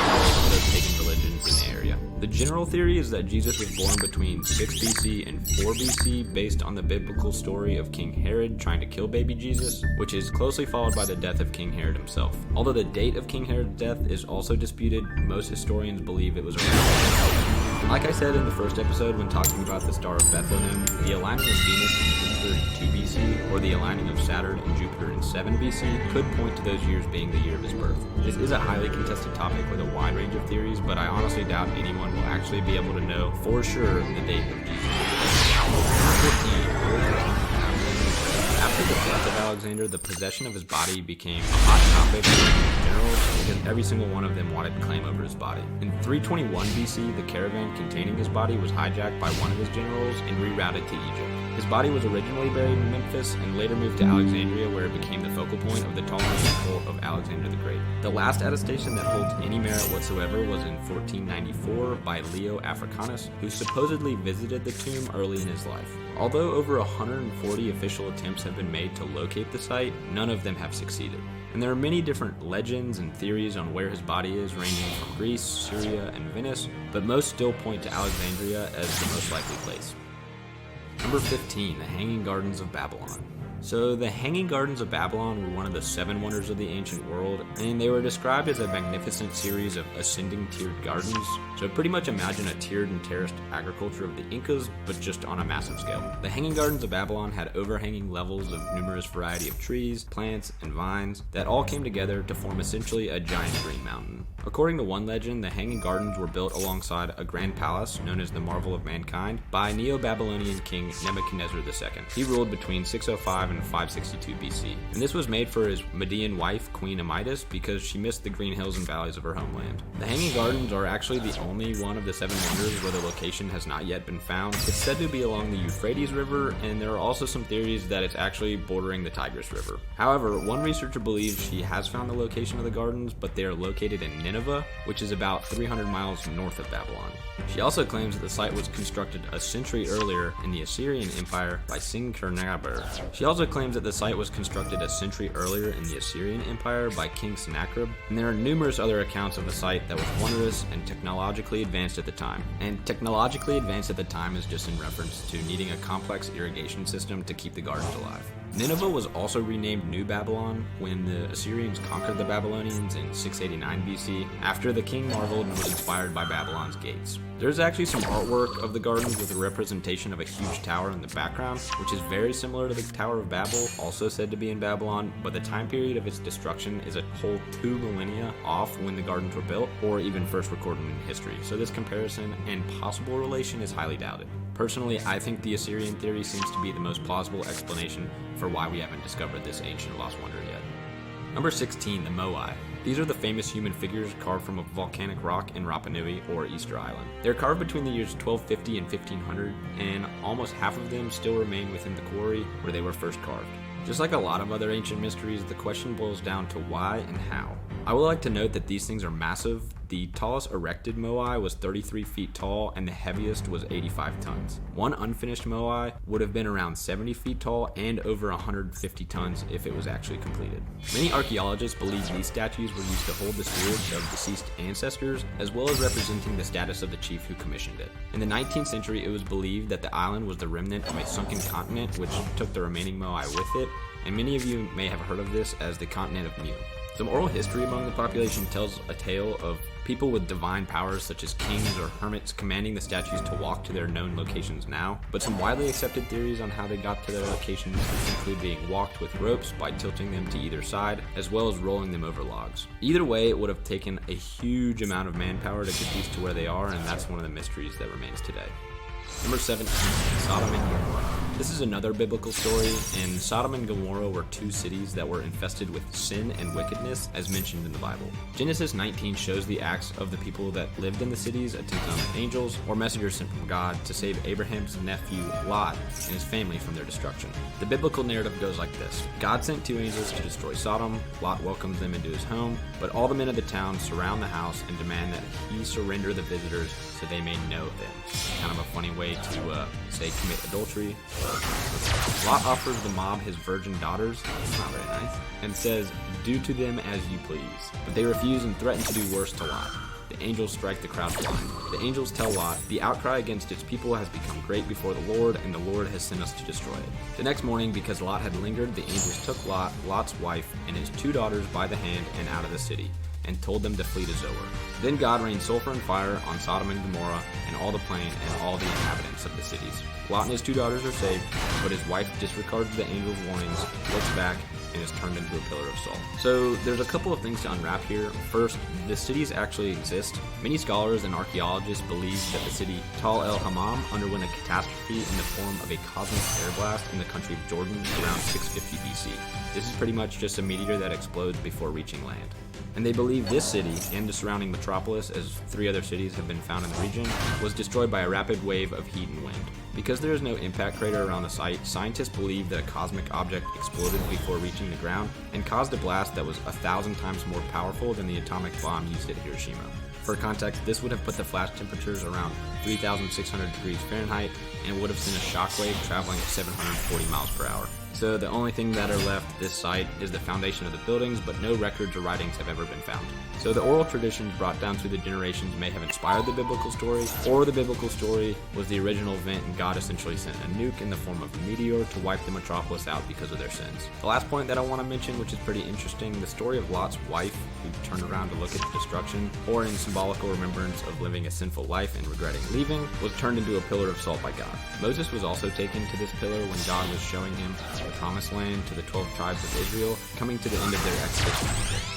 other pagan religions in the area. The general theory is that Jesus was born between 6 BC and 4 BC based on the biblical story of King Herod trying to kill baby Jesus, which is closely followed by the death of King Herod himself. Although the date of King Herod's death is also disputed, most historians believe it was around. Like I said in the first episode when talking about the Star of Bethlehem, the aligning of Venus and Jupiter in 2 BC, or the aligning of Saturn and Jupiter in 7 BC, could point to those years being the year of his birth. This is a highly contested topic with a wide range of theories, but I honestly doubt anyone will actually be able to know for sure the date of Jesus. 15. After the death of Alexander, the possession of his body became a hot topic for generals because every single one of them wanted to claim over his body. In 321 BC, the caravan containing his body was hijacked by one of his generals and rerouted to Egypt. His body was originally buried in Memphis and later moved to Alexandria, where it became the focal point of the tolerance cult of Alexander the Great. The last attestation that holds any merit whatsoever was in 1494 by Leo Africanus, who supposedly visited the tomb early in his life. Although over 140 official attempts have been made to locate the site, none of them have succeeded. And there are many different legends and theories on where his body is, ranging from Greece, Syria, and Venice, but most still point to Alexandria as the most likely place. Number 15, the Hanging Gardens of Babylon. So the Hanging Gardens of Babylon were one of the 7 wonders of the ancient world, and they were described as a magnificent series of ascending tiered gardens. So pretty much imagine a tiered and terraced agriculture of the Incas, but just on a massive scale. The Hanging Gardens of Babylon had overhanging levels of numerous variety of trees, plants, and vines that all came together to form essentially a giant green mountain. According to one legend, the Hanging Gardens were built alongside a grand palace known as the Marvel of Mankind by Neo-Babylonian king Nebuchadnezzar II. He ruled between 605 and 562 BC, and this was made for his Median wife, Queen Amytis, because she missed the green hills and valleys of her homeland. The Hanging Gardens are actually the only one of the 7 wonders where the location has not yet been found. It's said to be along the Euphrates River, and there are also some theories that it's actually bordering the Tigris River. However, one researcher believes she has found the location of the gardens, but they are located in Nineveh, which is about 300 miles north of Babylon. She also claims that the site was constructed a century earlier in the Assyrian Empire by Sin-Kernabur. She also claims that the site was constructed a century earlier in the Assyrian Empire by King Sennacherib, and there are numerous other accounts of the site that was wondrous and technologically advanced at the time. And technologically advanced at the time is just in reference to needing a complex irrigation system to keep the gardens alive. Nineveh was also renamed New Babylon when the Assyrians conquered the Babylonians in 689 BC, after the king marveled and was inspired by Babylon's gates. There's actually some artwork of the gardens with a representation of a huge tower in the background, which is very similar to the Tower of Babel, also said to be in Babylon, but the time period of its destruction is a whole 2 millennia off when the gardens were built, or even first recorded in history, so this comparison and possible relation is highly doubted. Personally, I think the Assyrian theory seems to be the most plausible explanation for why we haven't discovered this ancient lost wonder yet. Number 16, the Moai. These are the famous human figures carved from a volcanic rock in Rapa Nui, or Easter Island. They're carved between the years 1250 and 1500, and almost half of them still remain within the quarry where they were first carved. Just like a lot of other ancient mysteries, the question boils down to why and how. I would like to note that these things are massive. The tallest erected moai was 33 feet tall and the heaviest was 85 tons. One unfinished moai would have been around 70 feet tall and over 150 tons if it was actually completed. Many archaeologists believe these statues were used to hold the spirits of deceased ancestors, as well as representing the status of the chief who commissioned it. In the 19th century, it was believed that the island was the remnant of a sunken continent which took the remaining moai with it, and many of you may have heard of this as the continent of Mu. Some oral history among the population tells a tale of people with divine powers such as kings or hermits commanding the statues to walk to their known locations now, but some widely accepted theories on how they got to their locations include being walked with ropes by tilting them to either side, as well as rolling them over logs. Either way, it would have taken a huge amount of manpower to get these to where they are, and that's one of the mysteries that remains today. Number 17, Sodom and Gomorrah. This is another biblical story, and Sodom and Gomorrah were two cities that were infested with sin and wickedness, as mentioned in the Bible. Genesis 19 shows the acts of the people that lived in the cities attempting on angels or messengers sent from God to save Abraham's nephew Lot and his family from their destruction. The biblical narrative goes like this. God sent two angels to destroy Sodom. Lot welcomes them into his home, but all the men of the town surround the house and demand that he surrender the visitors so they may know them. Kind of a funny way to say commit adultery. Lot offers the mob his virgin daughters, it's not very nice, and says, "Do to them as you please." But they refuse and threaten to do worse to Lot. The angels strike the crowd blind. The angels tell Lot, "The outcry against its people has become great before the Lord, and the Lord has sent us to destroy it." The next morning, because Lot had lingered, the angels took Lot, Lot's wife, and his two daughters by the hand and out of the city, and told them to flee to Zoar. Then God rained sulfur and fire on Sodom and Gomorrah and all the plain and all the inhabitants of the cities. Lot and his two daughters are saved, but his wife disregards the angel's warnings, looks back, and is turned into a pillar of salt. So there's a couple of things to unwrap here. First, the cities actually exist. Many scholars and archaeologists believe that the city Tal el Hammam underwent a catastrophe in the form of a cosmic air blast in the country of Jordan around 650 BC. This is pretty much just a meteor that explodes before reaching land. And they believe this city and the surrounding metropolis, as 3 other cities have been found in the region, was destroyed by a rapid wave of heat and wind. Because there is no impact crater around the site, scientists believe that a cosmic object exploded before reaching the ground and caused a blast that was 1,000 times more powerful than the atomic bomb used at Hiroshima. For context, this would have put the flash temperatures around 3,600 degrees Fahrenheit and would have sent a shockwave traveling at 740 miles per hour. So the only thing that are left at this site is the foundation of the buildings, but no records or writings have ever been found. So the oral traditions brought down through the generations may have inspired the biblical story, or the biblical story was the original event and God essentially sent a nuke in the form of a meteor to wipe the metropolis out because of their sins. The last point that I want to mention, which is pretty interesting, the story of Lot's wife who turned around to look at the destruction, or in symbolical remembrance of living a sinful life and regretting leaving, was turned into a pillar of salt by God. Moses was also taken to this pillar when God was showing him the promised land to the 12 tribes of Israel, coming to the end of their expedition.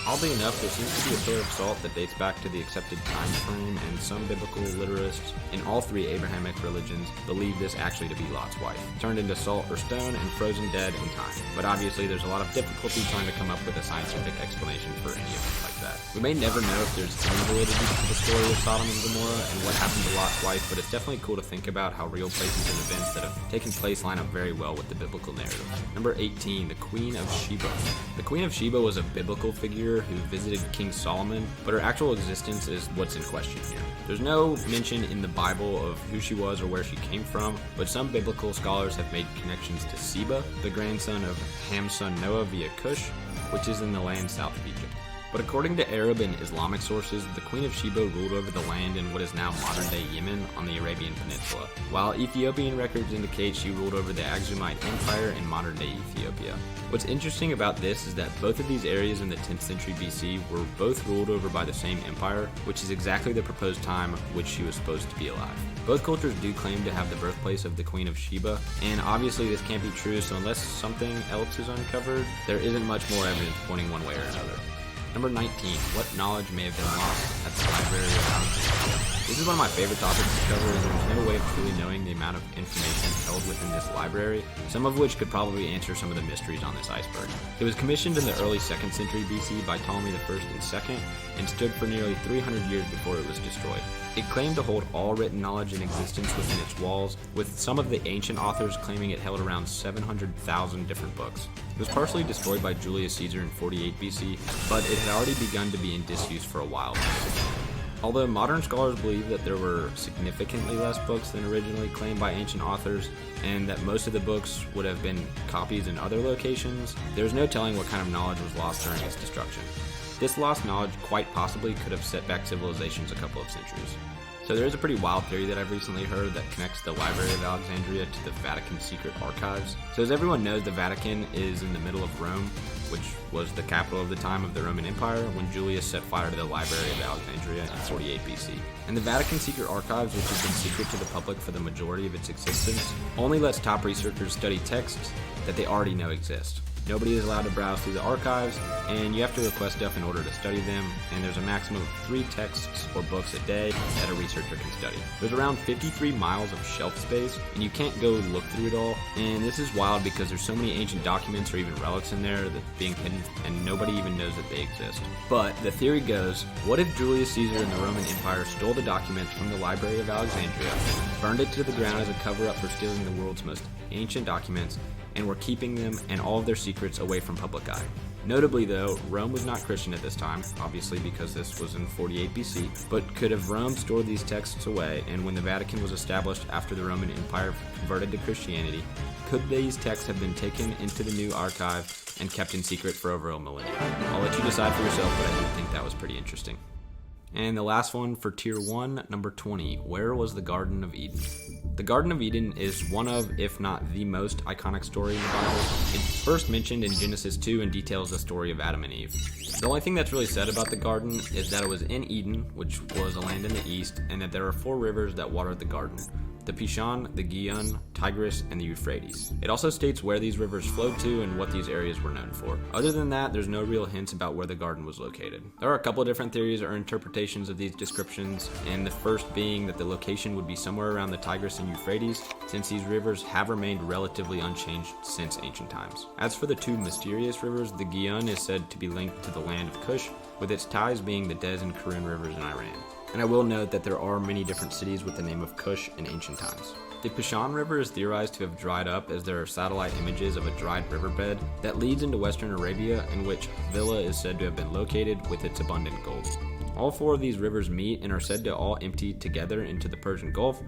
Oddly enough, there seems to be a pillar of salt that dates back to the accepted time frame, and some biblical literarists in all 3 Abrahamic religions believe this actually to be Lot's wife, turned into salt or stone and frozen dead in time. But obviously there's a lot of difficulty trying to come up with a scientific explanation for any event like that. We may never know if there's any validity to the story of Sodom and Gomorrah and what happened to Lot's wife, but it's definitely cool to think about how real places and events that have taken place line up very well with the biblical narrative. Number 18, the Queen of Sheba. The Queen of Sheba was a biblical figure who visited King Solomon, but her actual existence is what's in question here. There's no mention in the Bible of who she was or where she came from, but some biblical scholars have made connections to Seba, the grandson of Ham's son Noah via Cush, which is in the land south of Egypt. But according to Arab and Islamic sources, the Queen of Sheba ruled over the land in what is now modern-day Yemen on the Arabian Peninsula, while Ethiopian records indicate she ruled over the Aksumite Empire in modern-day Ethiopia. What's interesting about this is that both of these areas in the 10th century BC were both ruled over by the same empire, which is exactly the proposed time which she was supposed to be alive. Both cultures do claim to have the birthplace of the Queen of Sheba, and obviously this can't be true, so unless something else is uncovered, there isn't much more evidence pointing one way or another. Number 19, what knowledge may have been lost at the Library of Alexandria? This is one of my favorite topics to cover, as there's no way of truly knowing the amount of information held within this library, some of which could probably answer some of the mysteries on this iceberg. It was commissioned in the early 2nd century BC by Ptolemy I and II, and stood for nearly 300 years before it was destroyed. It claimed to hold all written knowledge in existence within its walls, with some of the ancient authors claiming it held around 700,000 different books. It was partially destroyed by Julius Caesar in 48 BC, but it had already begun to be in disuse for a while. Although modern scholars believe that there were significantly less books than originally claimed by ancient authors, and that most of the books would have been copies in other locations, there's no telling what kind of knowledge was lost during its destruction. This lost knowledge quite possibly could have set back civilizations a couple of centuries. So there is a pretty wild theory that I've recently heard that connects the Library of Alexandria to the Vatican's secret archives. So as everyone knows, the Vatican is in the middle of Rome, which was the capital of the time of the Roman Empire, when Julius set fire to the Library of Alexandria in 48 BC. And the Vatican secret archives, which has been secret to the public for the majority of its existence, only lets top researchers study texts that they already know exist. Nobody is allowed to browse through the archives, and you have to request stuff in order to study them, and there's a maximum of 3 texts or books a day that a researcher can study. There's around 53 miles of shelf space, and you can't go look through it all, and this is wild because there's so many ancient documents or even relics in there that's being hidden, and nobody even knows that they exist. But the theory goes, what if Julius Caesar and the Roman Empire stole the documents from the Library of Alexandria, burned it to the ground as a cover-up for stealing the world's most ancient documents, and were keeping them and all of their secrets away from public eye? Notably though, Rome was not Christian at this time, obviously because this was in 48 BC, but could have Rome stored these texts away, and when the Vatican was established after the Roman Empire converted to Christianity, could these texts have been taken into the new archive and kept in secret for over a millennia? I'll let you decide for yourself, but I do think that was pretty interesting. And the last one for Tier 1, number 20, where was the Garden of Eden? The Garden of Eden is one of, if not the most iconic story in the Bible. It's first mentioned in Genesis 2 and details the story of Adam and Eve. The only thing that's really said about the garden is that it was in Eden, which was a land in the east, and that there are 4 rivers that watered the garden: the Pishon, the Gihon, Tigris, and the Euphrates. It also states where these rivers flowed to and what these areas were known for. Other than that, there's no real hints about where the garden was located. There are a couple of different theories or interpretations of these descriptions, and the first being that the location would be somewhere around the Tigris and Euphrates, since these rivers have remained relatively unchanged since ancient times. As for the 2 mysterious rivers, the Gihon is said to be linked to the land of Cush, with its ties being the Dez and Karun rivers in Iran. And I will note that there are many different cities with the name of Cush in ancient times. The Pishon River is theorized to have dried up, as there are satellite images of a dried riverbed that leads into western Arabia, in which Villa is said to have been located with its abundant gold. All 4 of these rivers meet and are said to all empty together into the Persian Gulf,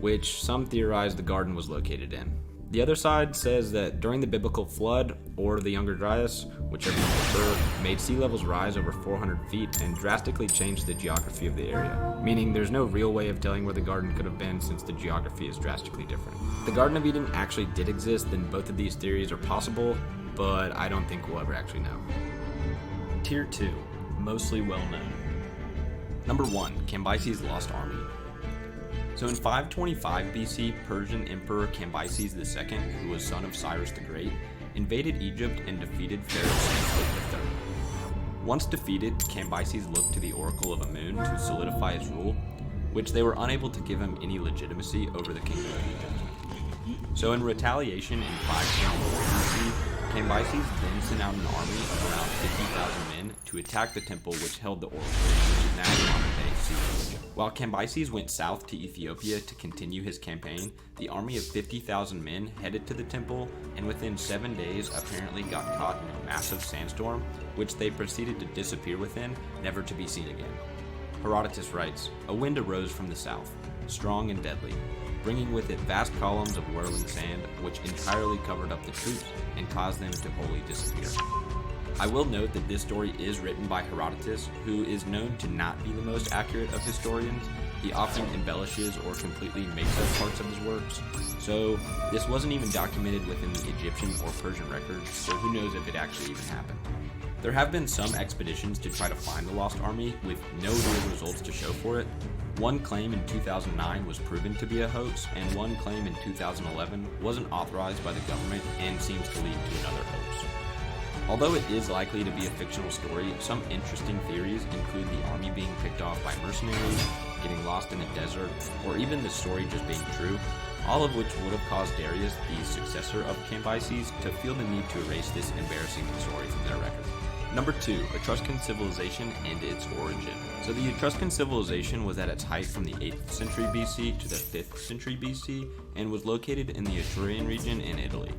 which some theorize the garden was located in. The other side says that during the biblical flood, or the Younger Dryas, whichever you prefer, made sea levels rise over 400 feet and drastically changed the geography of the area, meaning there's no real way of telling where the garden could have been since the geography is drastically different. The Garden of Eden actually did exist, then both of these theories are possible, but I don't think we'll ever actually know. Tier 2, mostly well known. Number 1, Cambyses' Lost Army. So in 525 BC, Persian Emperor Cambyses II, who was son of Cyrus the Great, invaded Egypt and defeated Pharaoh Seti III. Once defeated, Cambyses looked to the Oracle of Amun to solidify his rule, which they were unable to give him any legitimacy over the kingdom of Egypt. So in retaliation in 524 BC, Cambyses then sent out an army of around 50,000 men to attack the temple which held the Oracle, which is now modern-day Egypt. While Cambyses went south to Ethiopia to continue his campaign, the army of 50,000 men headed to the temple, and within 7 days apparently got caught in a massive sandstorm, which they proceeded to disappear within, never to be seen again. Herodotus writes, "A wind arose from the south, strong and deadly, bringing with it vast columns of whirling sand, which entirely covered up the troops and caused them to wholly disappear." I will note that this story is written by Herodotus, who is known to not be the most accurate of historians. He often embellishes or completely makes up parts of his works, so this wasn't even documented within the Egyptian or Persian records, so who knows if it actually even happened. There have been some expeditions to try to find the lost army, with no real results to show for it. One claim in 2009 was proven to be a hoax, and one claim in 2011 wasn't authorized by the government and seems to lead to another hoax. Although it is likely to be a fictional story, some interesting theories include the army being picked off by mercenaries, getting lost in the desert, or even the story just being true, all of which would have caused Darius, the successor of Cambyses, to feel the need to erase this embarrassing story from their record. Number 2, Etruscan civilization and its origin. So the Etruscan civilization was at its height from the 8th century BC to the 5th century BC, and was located in the Etrurian region in Italy.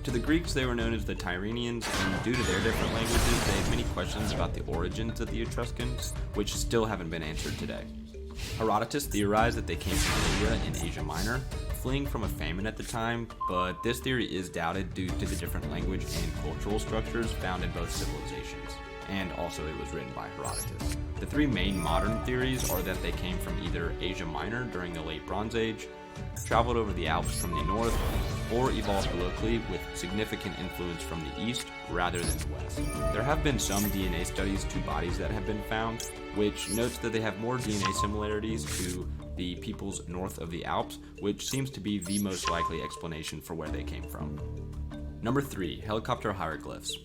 To the Greeks, they were known as the Tyrrhenians, and due to their different languages, they had many questions about the origins of the Etruscans, which still haven't been answered today. Herodotus theorized that they came from Lydia in Asia Minor, fleeing from a famine at the time, but this theory is doubted due to the different language and cultural structures found in both civilizations, and also it was written by Herodotus. The 3 main modern theories are that they came from either Asia Minor during the Late Bronze Age, traveled over the Alps from the north, or evolved locally with significant influence from the east rather than the west. There have been some DNA studies to bodies that have been found, which notes that they have more DNA similarities to the peoples north of the Alps, which seems to be the most likely explanation for where they came from. Number 3, helicopter hieroglyphs.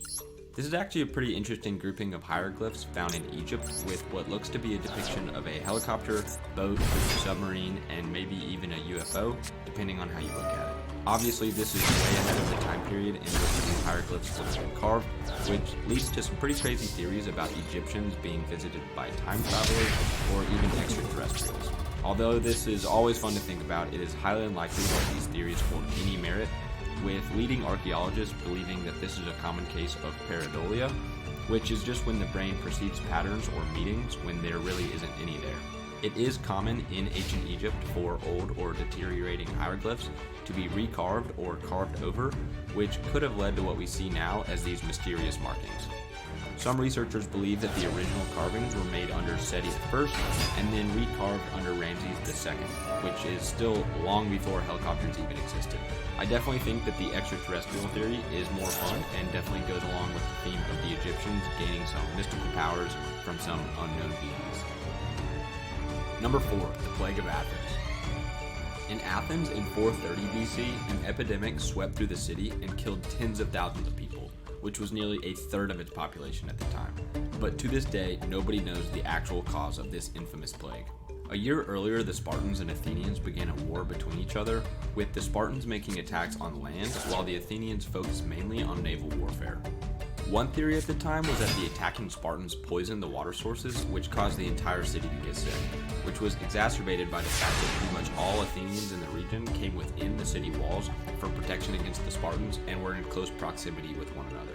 This is actually a pretty interesting grouping of hieroglyphs found in Egypt with what looks to be a depiction of a helicopter, boat, submarine, and maybe even a UFO, depending on how you look at it. Obviously, this is way ahead of the time period in which these hieroglyphs would have been carved, which leads to some pretty crazy theories about Egyptians being visited by time travelers or even extraterrestrials. Although this is always fun to think about, it is highly unlikely that these theories hold any merit, with leading archaeologists believing that this is a common case of pareidolia, which is just when the brain perceives patterns or meanings when there really isn't any there. It is common in ancient Egypt for old or deteriorating hieroglyphs to be recarved or carved over, which could have led to what we see now as these mysterious markings. Some researchers believe that the original carvings were made under Seti I and then recarved under Ramses II, which is still long before helicopters even existed. I definitely think that the extraterrestrial theory is more fun and definitely goes along with the theme of the Egyptians gaining some mystical powers from some unknown beings. Number 4, the Plague of Athens. In Athens in 430 BC, an epidemic swept through the city and killed tens of thousands of people, which was nearly a third of its population at the time. But to this day, nobody knows the actual cause of this infamous plague. A year earlier, the Spartans and Athenians began a war between each other, with the Spartans making attacks on land while the Athenians focused mainly on naval warfare. One theory at the time was that the attacking Spartans poisoned the water sources, which caused the entire city to get sick, which was exacerbated by the fact that pretty much all Athenians in the region came within the city walls for protection against the Spartans and were in close proximity with one another.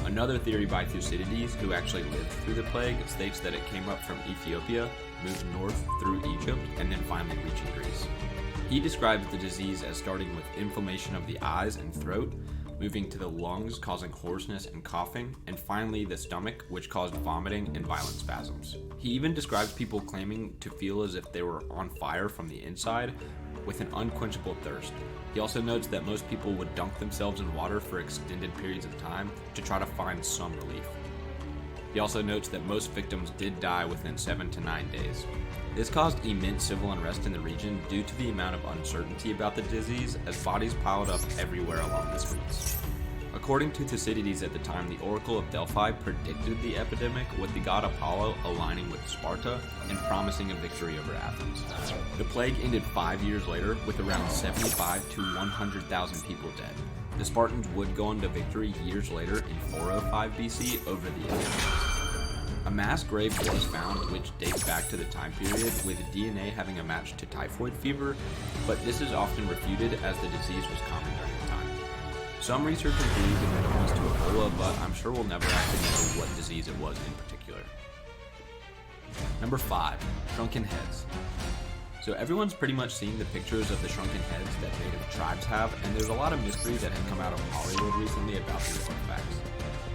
Another theory by Thucydides, who actually lived through the plague, states that it came up from Ethiopia, moved north through Egypt, and then finally reaching Greece. He describes the disease as starting with inflammation of the eyes and throat, moving to the lungs, causing hoarseness and coughing, and finally the stomach, which caused vomiting and violent spasms. He even describes people claiming to feel as if they were on fire from the inside, with an unquenchable thirst. He also notes that most people would dunk themselves in water for extended periods of time to try to find some relief. He also notes that most victims did die within 7 to 9 days. This caused immense civil unrest in the region due to the amount of uncertainty about the disease, as bodies piled up everywhere along the streets. According to Thucydides at the time, the Oracle of Delphi predicted the epidemic, with the god Apollo aligning with Sparta and promising a victory over Athens. The plague ended 5 years later, with around 75 to 100,000 people dead. The Spartans would go on to victory years later in 405 BC over the Athenians. A mass grave was found which dates back to the time period, with DNA having a match to typhoid fever, but this is often refuted as the disease was common during the time. Some researchers believe that it was to Ebola, but I'm sure we'll never actually know what disease it was in particular. Number 5, shrunken heads. So everyone's pretty much seen the pictures of the shrunken heads that native tribes have, and there's a lot of mystery that have come out of Hollywood recently about these artifacts.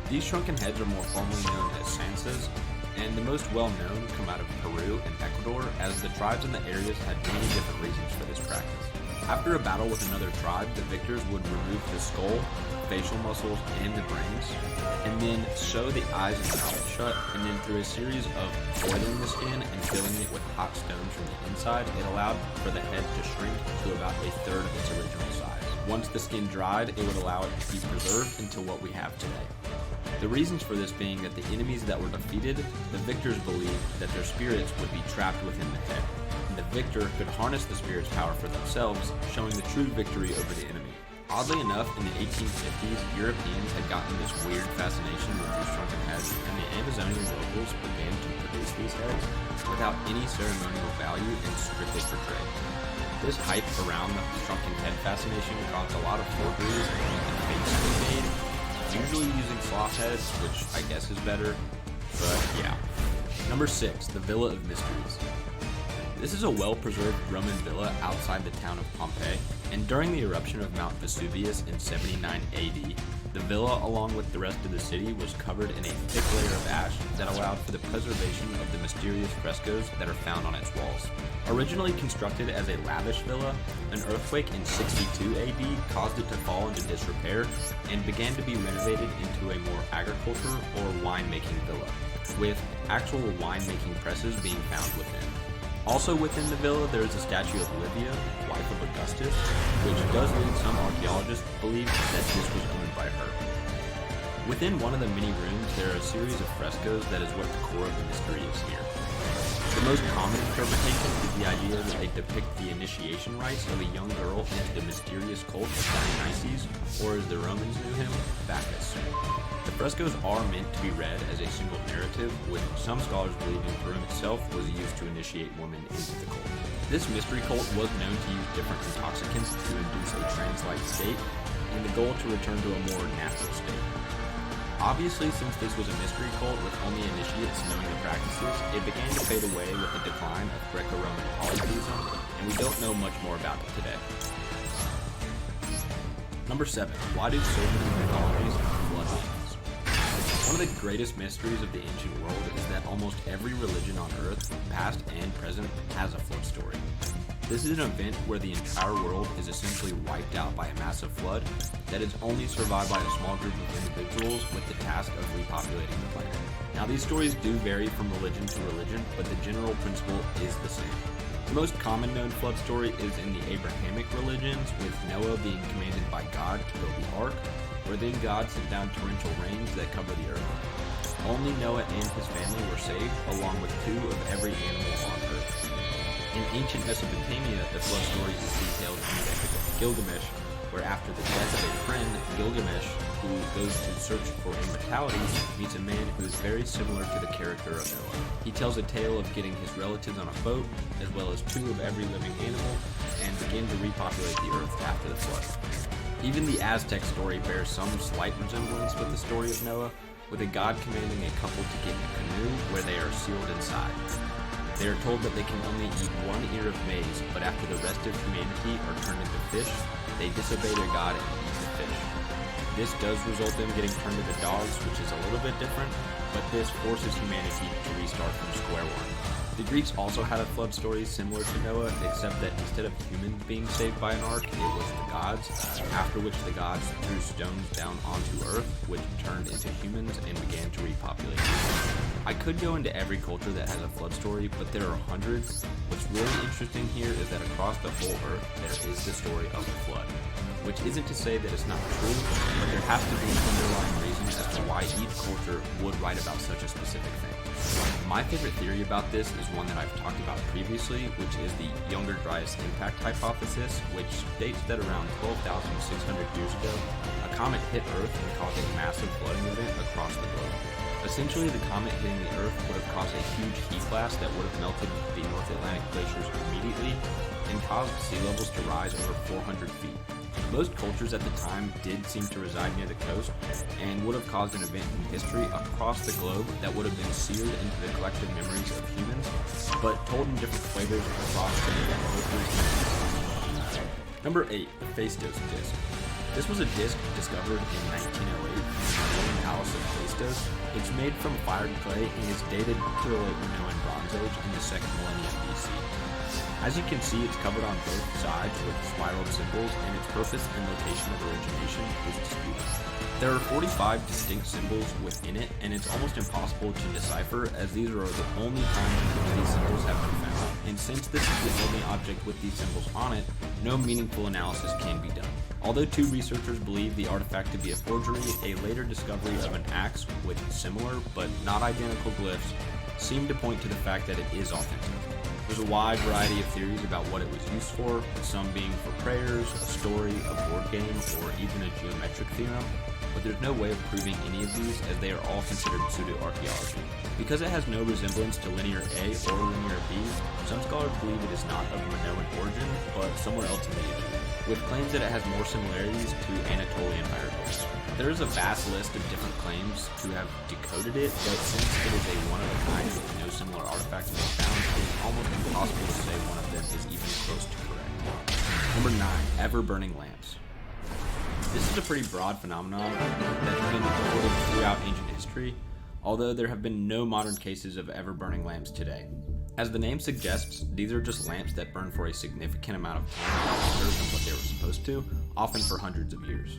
These shrunken heads are more formally known as sansas, and the most well-known come out of Peru and Ecuador, as the tribes in the areas had many different reasons for this practice. After a battle with another tribe, the victors would remove the skull, facial muscles, and the brains, and then sew the eyes and mouth shut, and then through a series of boiling the skin and filling it with hot stones from the inside, it allowed for the head to shrink to about a third of its original size. Once the skin dried, it would allow it to be preserved into what we have today. The reasons for this being that the enemies that were defeated, the victors believed that their spirits would be trapped within the head, and the victor could harness the spirit's power for themselves, showing the true victory over the enemy. Oddly enough, in the 1850s, Europeans had gotten this weird fascination with these shrunken heads, and the Amazonian locals began to produce these heads without any ceremonial value and strictly for trade. This hype around the shrunken head fascination caused a lot of forgeries and fakes to be made, usually using sloth heads, which I guess is better, but yeah. Number 6, the Villa of Mysteries. This is a well-preserved Roman villa outside the town of Pompeii, and during the eruption of Mount Vesuvius in 79 AD, the villa, along with the rest of the city, was covered in a thick layer of ash that allowed for the preservation of the mysterious frescoes that are found on its walls. Originally constructed as a lavish villa, an earthquake in 62 AD caused it to fall into disrepair and began to be renovated into a more agriculture or winemaking villa, with actual winemaking presses being found within. Also within the villa, there is a statue of Livia, wife of Augustus, which does lead some archaeologists to believe that this was owned by her. Within one of the many rooms, there are a series of frescoes that is what the core of the mystery is here. The most common interpretation is the idea that they depict the initiation rites of a young girl into the mysterious cult of Dionysus, or as the Romans knew him, Bacchus. The frescoes are meant to be read as a single narrative, which some scholars believe the room itself was used to initiate women into the cult. This mystery cult was known to use different intoxicants to induce a trance-like state, and the goal to return to a more natural state. Obviously, since this was a mystery cult with only initiates knowing the practices, it began to fade away with the decline of Greco-Roman polytheism, and we don't know much more about it today. Number 7. Why do so many mythologies have bloodlines? One of the greatest mysteries of the ancient world is that almost every religion on Earth, past and present, has a flood story. This is an event where the entire world is essentially wiped out by a massive flood that is only survived by a small group of individuals with the task of repopulating the planet. Now, these stories do vary from religion to religion, but the general principle is the same. The most common known flood story is in the Abrahamic religions, with Noah being commanded by God to build the ark, where then God sent down torrential rains that cover the earth. Only Noah and his family were saved, along with 2 of every animal on earth. In ancient Mesopotamia, the flood story is detailed in the Epic of Gilgamesh, where after the death of a friend, Gilgamesh, who goes to search for immortality, meets a man who is very similar to the character of Noah. He tells a tale of getting his relatives on a boat, as well as 2 of every living animal, and begin to repopulate the earth after the flood. Even the Aztec story bears some slight resemblance with the story of Noah, with a god commanding a couple to get in a canoe where they are sealed inside. They are told that they can only eat 1 ear of maize, but after the rest of humanity are turned into fish, they disobey their god and eat the fish. This does result in them getting turned into dogs, which is a little bit different, but this forces humanity to restart from square one. The Greeks also had a flood story similar to Noah, except that instead of humans being saved by an ark, it was the gods, after which the gods threw stones down onto earth, which turned into humans and began to repopulate. I could go into every culture that has a flood story, but there are hundreds. What's really interesting here is that across the whole earth, there is the story of a flood. Which isn't to say that it's not true, but there has to be an underlying reason as to why each culture would write about such a specific thing. My favorite theory about this is one that I've talked about previously, which is the Younger Dryas impact hypothesis, which states that around 12,600 years ago, a comet hit Earth and caused a massive flooding event across the globe. Essentially, the comet hitting the Earth would have caused a huge heat blast that would have melted the North Atlantic glaciers immediately and caused sea levels to rise over 400 feet. Most cultures at the time did seem to reside near the coast and would have caused an event in history across the globe that would have been seared into the collective memories of humans, but told in different flavors across the different cultures. Number 8, the Phaistos disc. This was a disc discovered in 1908 in the Roman Palace of Phaistos. It's made from fired clay and is dated to the late Minoan Bronze Age in the 2nd millennium BC. As you can see, it's covered on both sides with spiraled symbols, and its purpose and location of origination is disputed. There are 45 distinct symbols within it, and it's almost impossible to decipher, as these are the only times in which these symbols have been found. And since this is the only object with these symbols on it, no meaningful analysis can be done. Although 2 researchers believe the artifact to be a forgery, a later discovery of an axe with similar but not identical glyphs seem to point to the fact that it is authentic. There's a wide variety of theories about what it was used for, some being for prayers, a story, a board game, or even a geometric theorem, but there's no way of proving any of these as they are all considered pseudo-archaeology. Because it has no resemblance to linear A or linear B, some scholars believe it is not of Minoan origin, but somewhere else in Asia, with claims that it has more similarities to Anatolian hieroglyphs. There is a vast list of different claims to have decoded it, but since it is a one-of-a-kind with no similar artifact to be found, it is almost impossible to say one of them is even close to correct. Number 9, ever-burning lamps. This is a pretty broad phenomenon that has been reported throughout ancient history, although there have been no modern cases of ever-burning lamps today. As the name suggests, these are just lamps that burn for a significant amount of time longer than what they were supposed to, often for hundreds of years.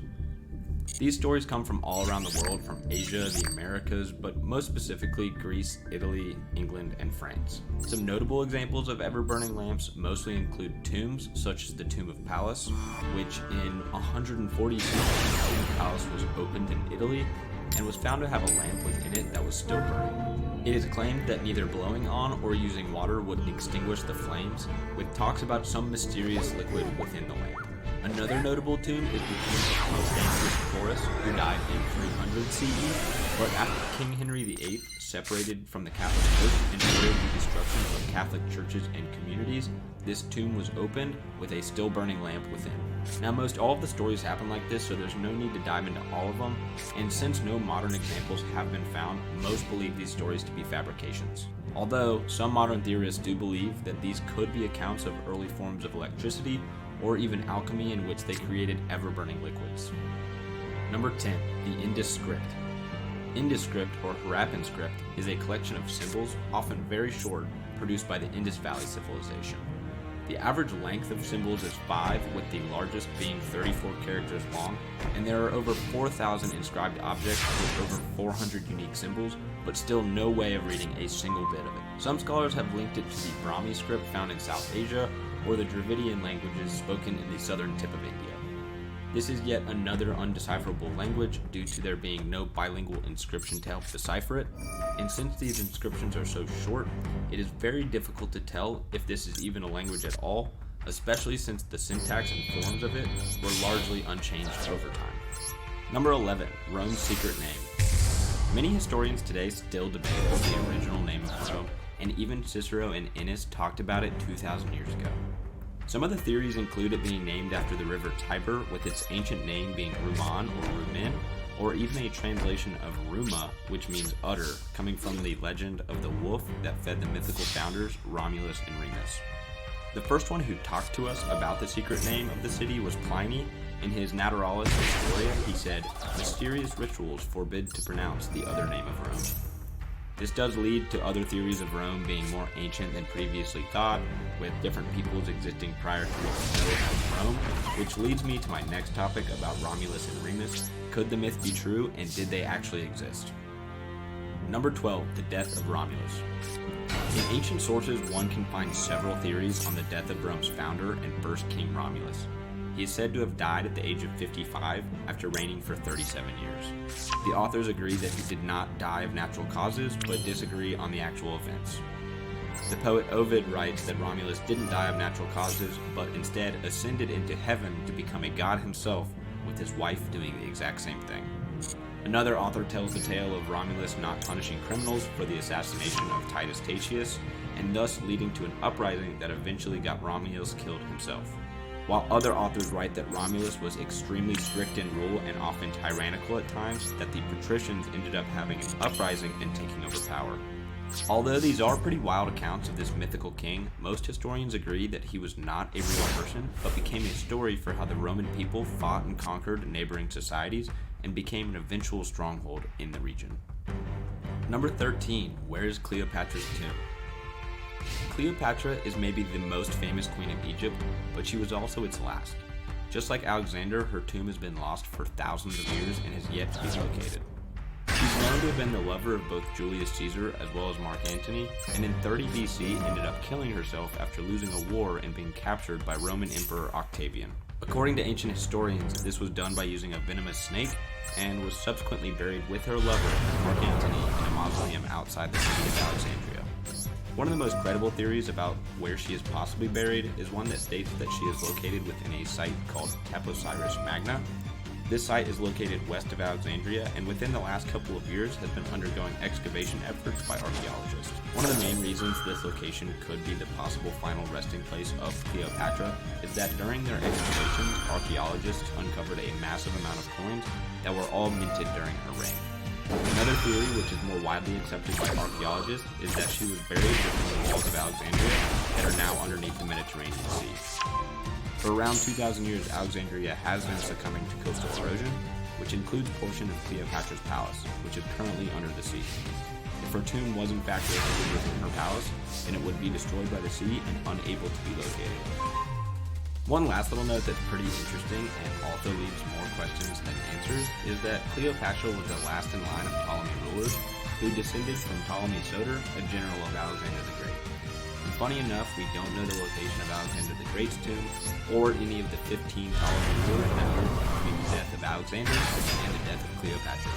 These stories come from all around the world, from Asia, the Americas, but most specifically Greece, Italy, England, and France. Some notable examples of ever-burning lamps mostly include tombs, such as the Tomb of Pallas, which in 140 CE, the palace was opened in Italy and was found to have a lamp within it that was still burning. It is claimed that neither blowing on or using water would extinguish the flames, with talks about some mysterious liquid within the lamp. Another notable tomb is the tomb of Constantius Chlorus, who died in 300 CE, but after King Henry VIII separated from the Catholic Church and ordered the destruction of Catholic churches and communities, this tomb was opened with a still burning lamp within. Now, most all of the stories happen like this, so there's no need to dive into all of them, and since no modern examples have been found, most believe these stories to be fabrications. Although, some modern theorists do believe that these could be accounts of early forms of electricity, or even alchemy in which they created ever-burning liquids. Number 10. The Indus script. Indus script, or Harappan script, is a collection of symbols, often very short, produced by the Indus Valley civilization. The average length of symbols is 5, with the largest being 34 characters long, and there are over 4,000 inscribed objects with over 400 unique symbols, but still no way of reading a single bit of it. Some scholars have linked it to the Brahmi script found in South Asia, or the Dravidian languages spoken in the southern tip of India. This is yet another undecipherable language due to there being no bilingual inscription to help decipher it, and since these inscriptions are so short, it is very difficult to tell if this is even a language at all, especially since the syntax and forms of it were largely unchanged over time. Number 11. Rome's secret name. Many historians today still debate the original name of Rome, and even Cicero and Ennis talked about it 2,000 years ago. Some of the theories include it being named after the river Tiber, with its ancient name being Ruman or Rumin, or even a translation of Ruma, which means udder, coming from the legend of the wolf that fed the mythical founders Romulus and Remus. The first one who talked to us about the secret name of the city was Pliny. In his Naturalis Historia, he said, "Mysterious rituals forbid to pronounce the other name of Rome." This does lead to other theories of Rome being more ancient than previously thought, with different peoples existing prior to what we know as Rome, which leads me to my next topic about Romulus and Remus. Could the myth be true, and did they actually exist? Number 12. The death of Romulus. In ancient sources, one can find several theories on the death of Rome's founder and first king Romulus. He is said to have died at the age of 55 after reigning for 37 years. The authors agree that he did not die of natural causes, but disagree on the actual events. The poet Ovid writes that Romulus didn't die of natural causes, but instead ascended into heaven to become a god himself, with his wife doing the exact same thing. Another author tells the tale of Romulus not punishing criminals for the assassination of Titus Tatius, and thus leading to an uprising that eventually got Romulus killed himself. While other authors write that Romulus was extremely strict in rule and often tyrannical at times, that the patricians ended up having an uprising and taking over power. Although these are pretty wild accounts of this mythical king, most historians agree that he was not a real person, but became a story for how the Roman people fought and conquered neighboring societies and became an eventual stronghold in the region. Number 13. Where is Cleopatra's tomb? Cleopatra is maybe the most famous queen of Egypt, but she was also its last. Just like Alexander, her tomb has been lost for thousands of years and has yet to be located. She's known to have been the lover of both Julius Caesar as well as Mark Antony, and in 30 BC ended up killing herself after losing a war and being captured by Roman Emperor Octavian. According to ancient historians, this was done by using a venomous snake, and was subsequently buried with her lover, Mark Antony, in a mausoleum outside the city of Alexandria. One of the most credible theories about where she is possibly buried is one that states that she is located within a site called Taposiris Magna. This site is located west of Alexandria, and within the last couple of years has been undergoing excavation efforts by archaeologists. One of the main reasons this location could be the possible final resting place of Cleopatra is that during their excavations, archaeologists uncovered a massive amount of coins that were all minted during her reign. Another theory, which is more widely accepted by archaeologists, is that she was buried within the walls of Alexandria that are now underneath the Mediterranean Sea. For around 2,000 years, Alexandria has been succumbing to coastal erosion, which includes a portion of Cleopatra's palace, which is currently under the sea. If her tomb was in fact located within her palace, then it would be destroyed by the sea and unable to be located. One last little note that's pretty interesting and also leaves more questions than answers is that Cleopatra was the last in line of Ptolemy rulers who descended from Ptolemy Soter, a general of Alexander the Great. And funny enough, we don't know the location of Alexander the Great's tomb or any of the 15 Ptolemy rulers that lived between the death of Alexander and the death of Cleopatra.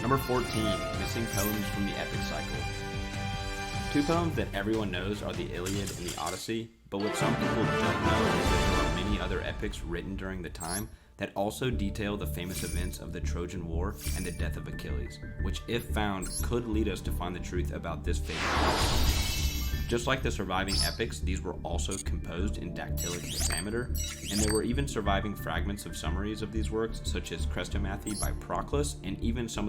Number 14, missing poems from the epic cycle. Two poems that everyone knows are the Iliad and the Odyssey, but what some people don't know is that there are many other epics written during the time that also detail the famous events of the Trojan War and the death of Achilles, which if found could lead us to find the truth about this fate. Just like the surviving epics, these were also composed in dactylic hexameter, and there were even surviving fragments of summaries of these works, such as Chrestomathy by Proclus, and even some of the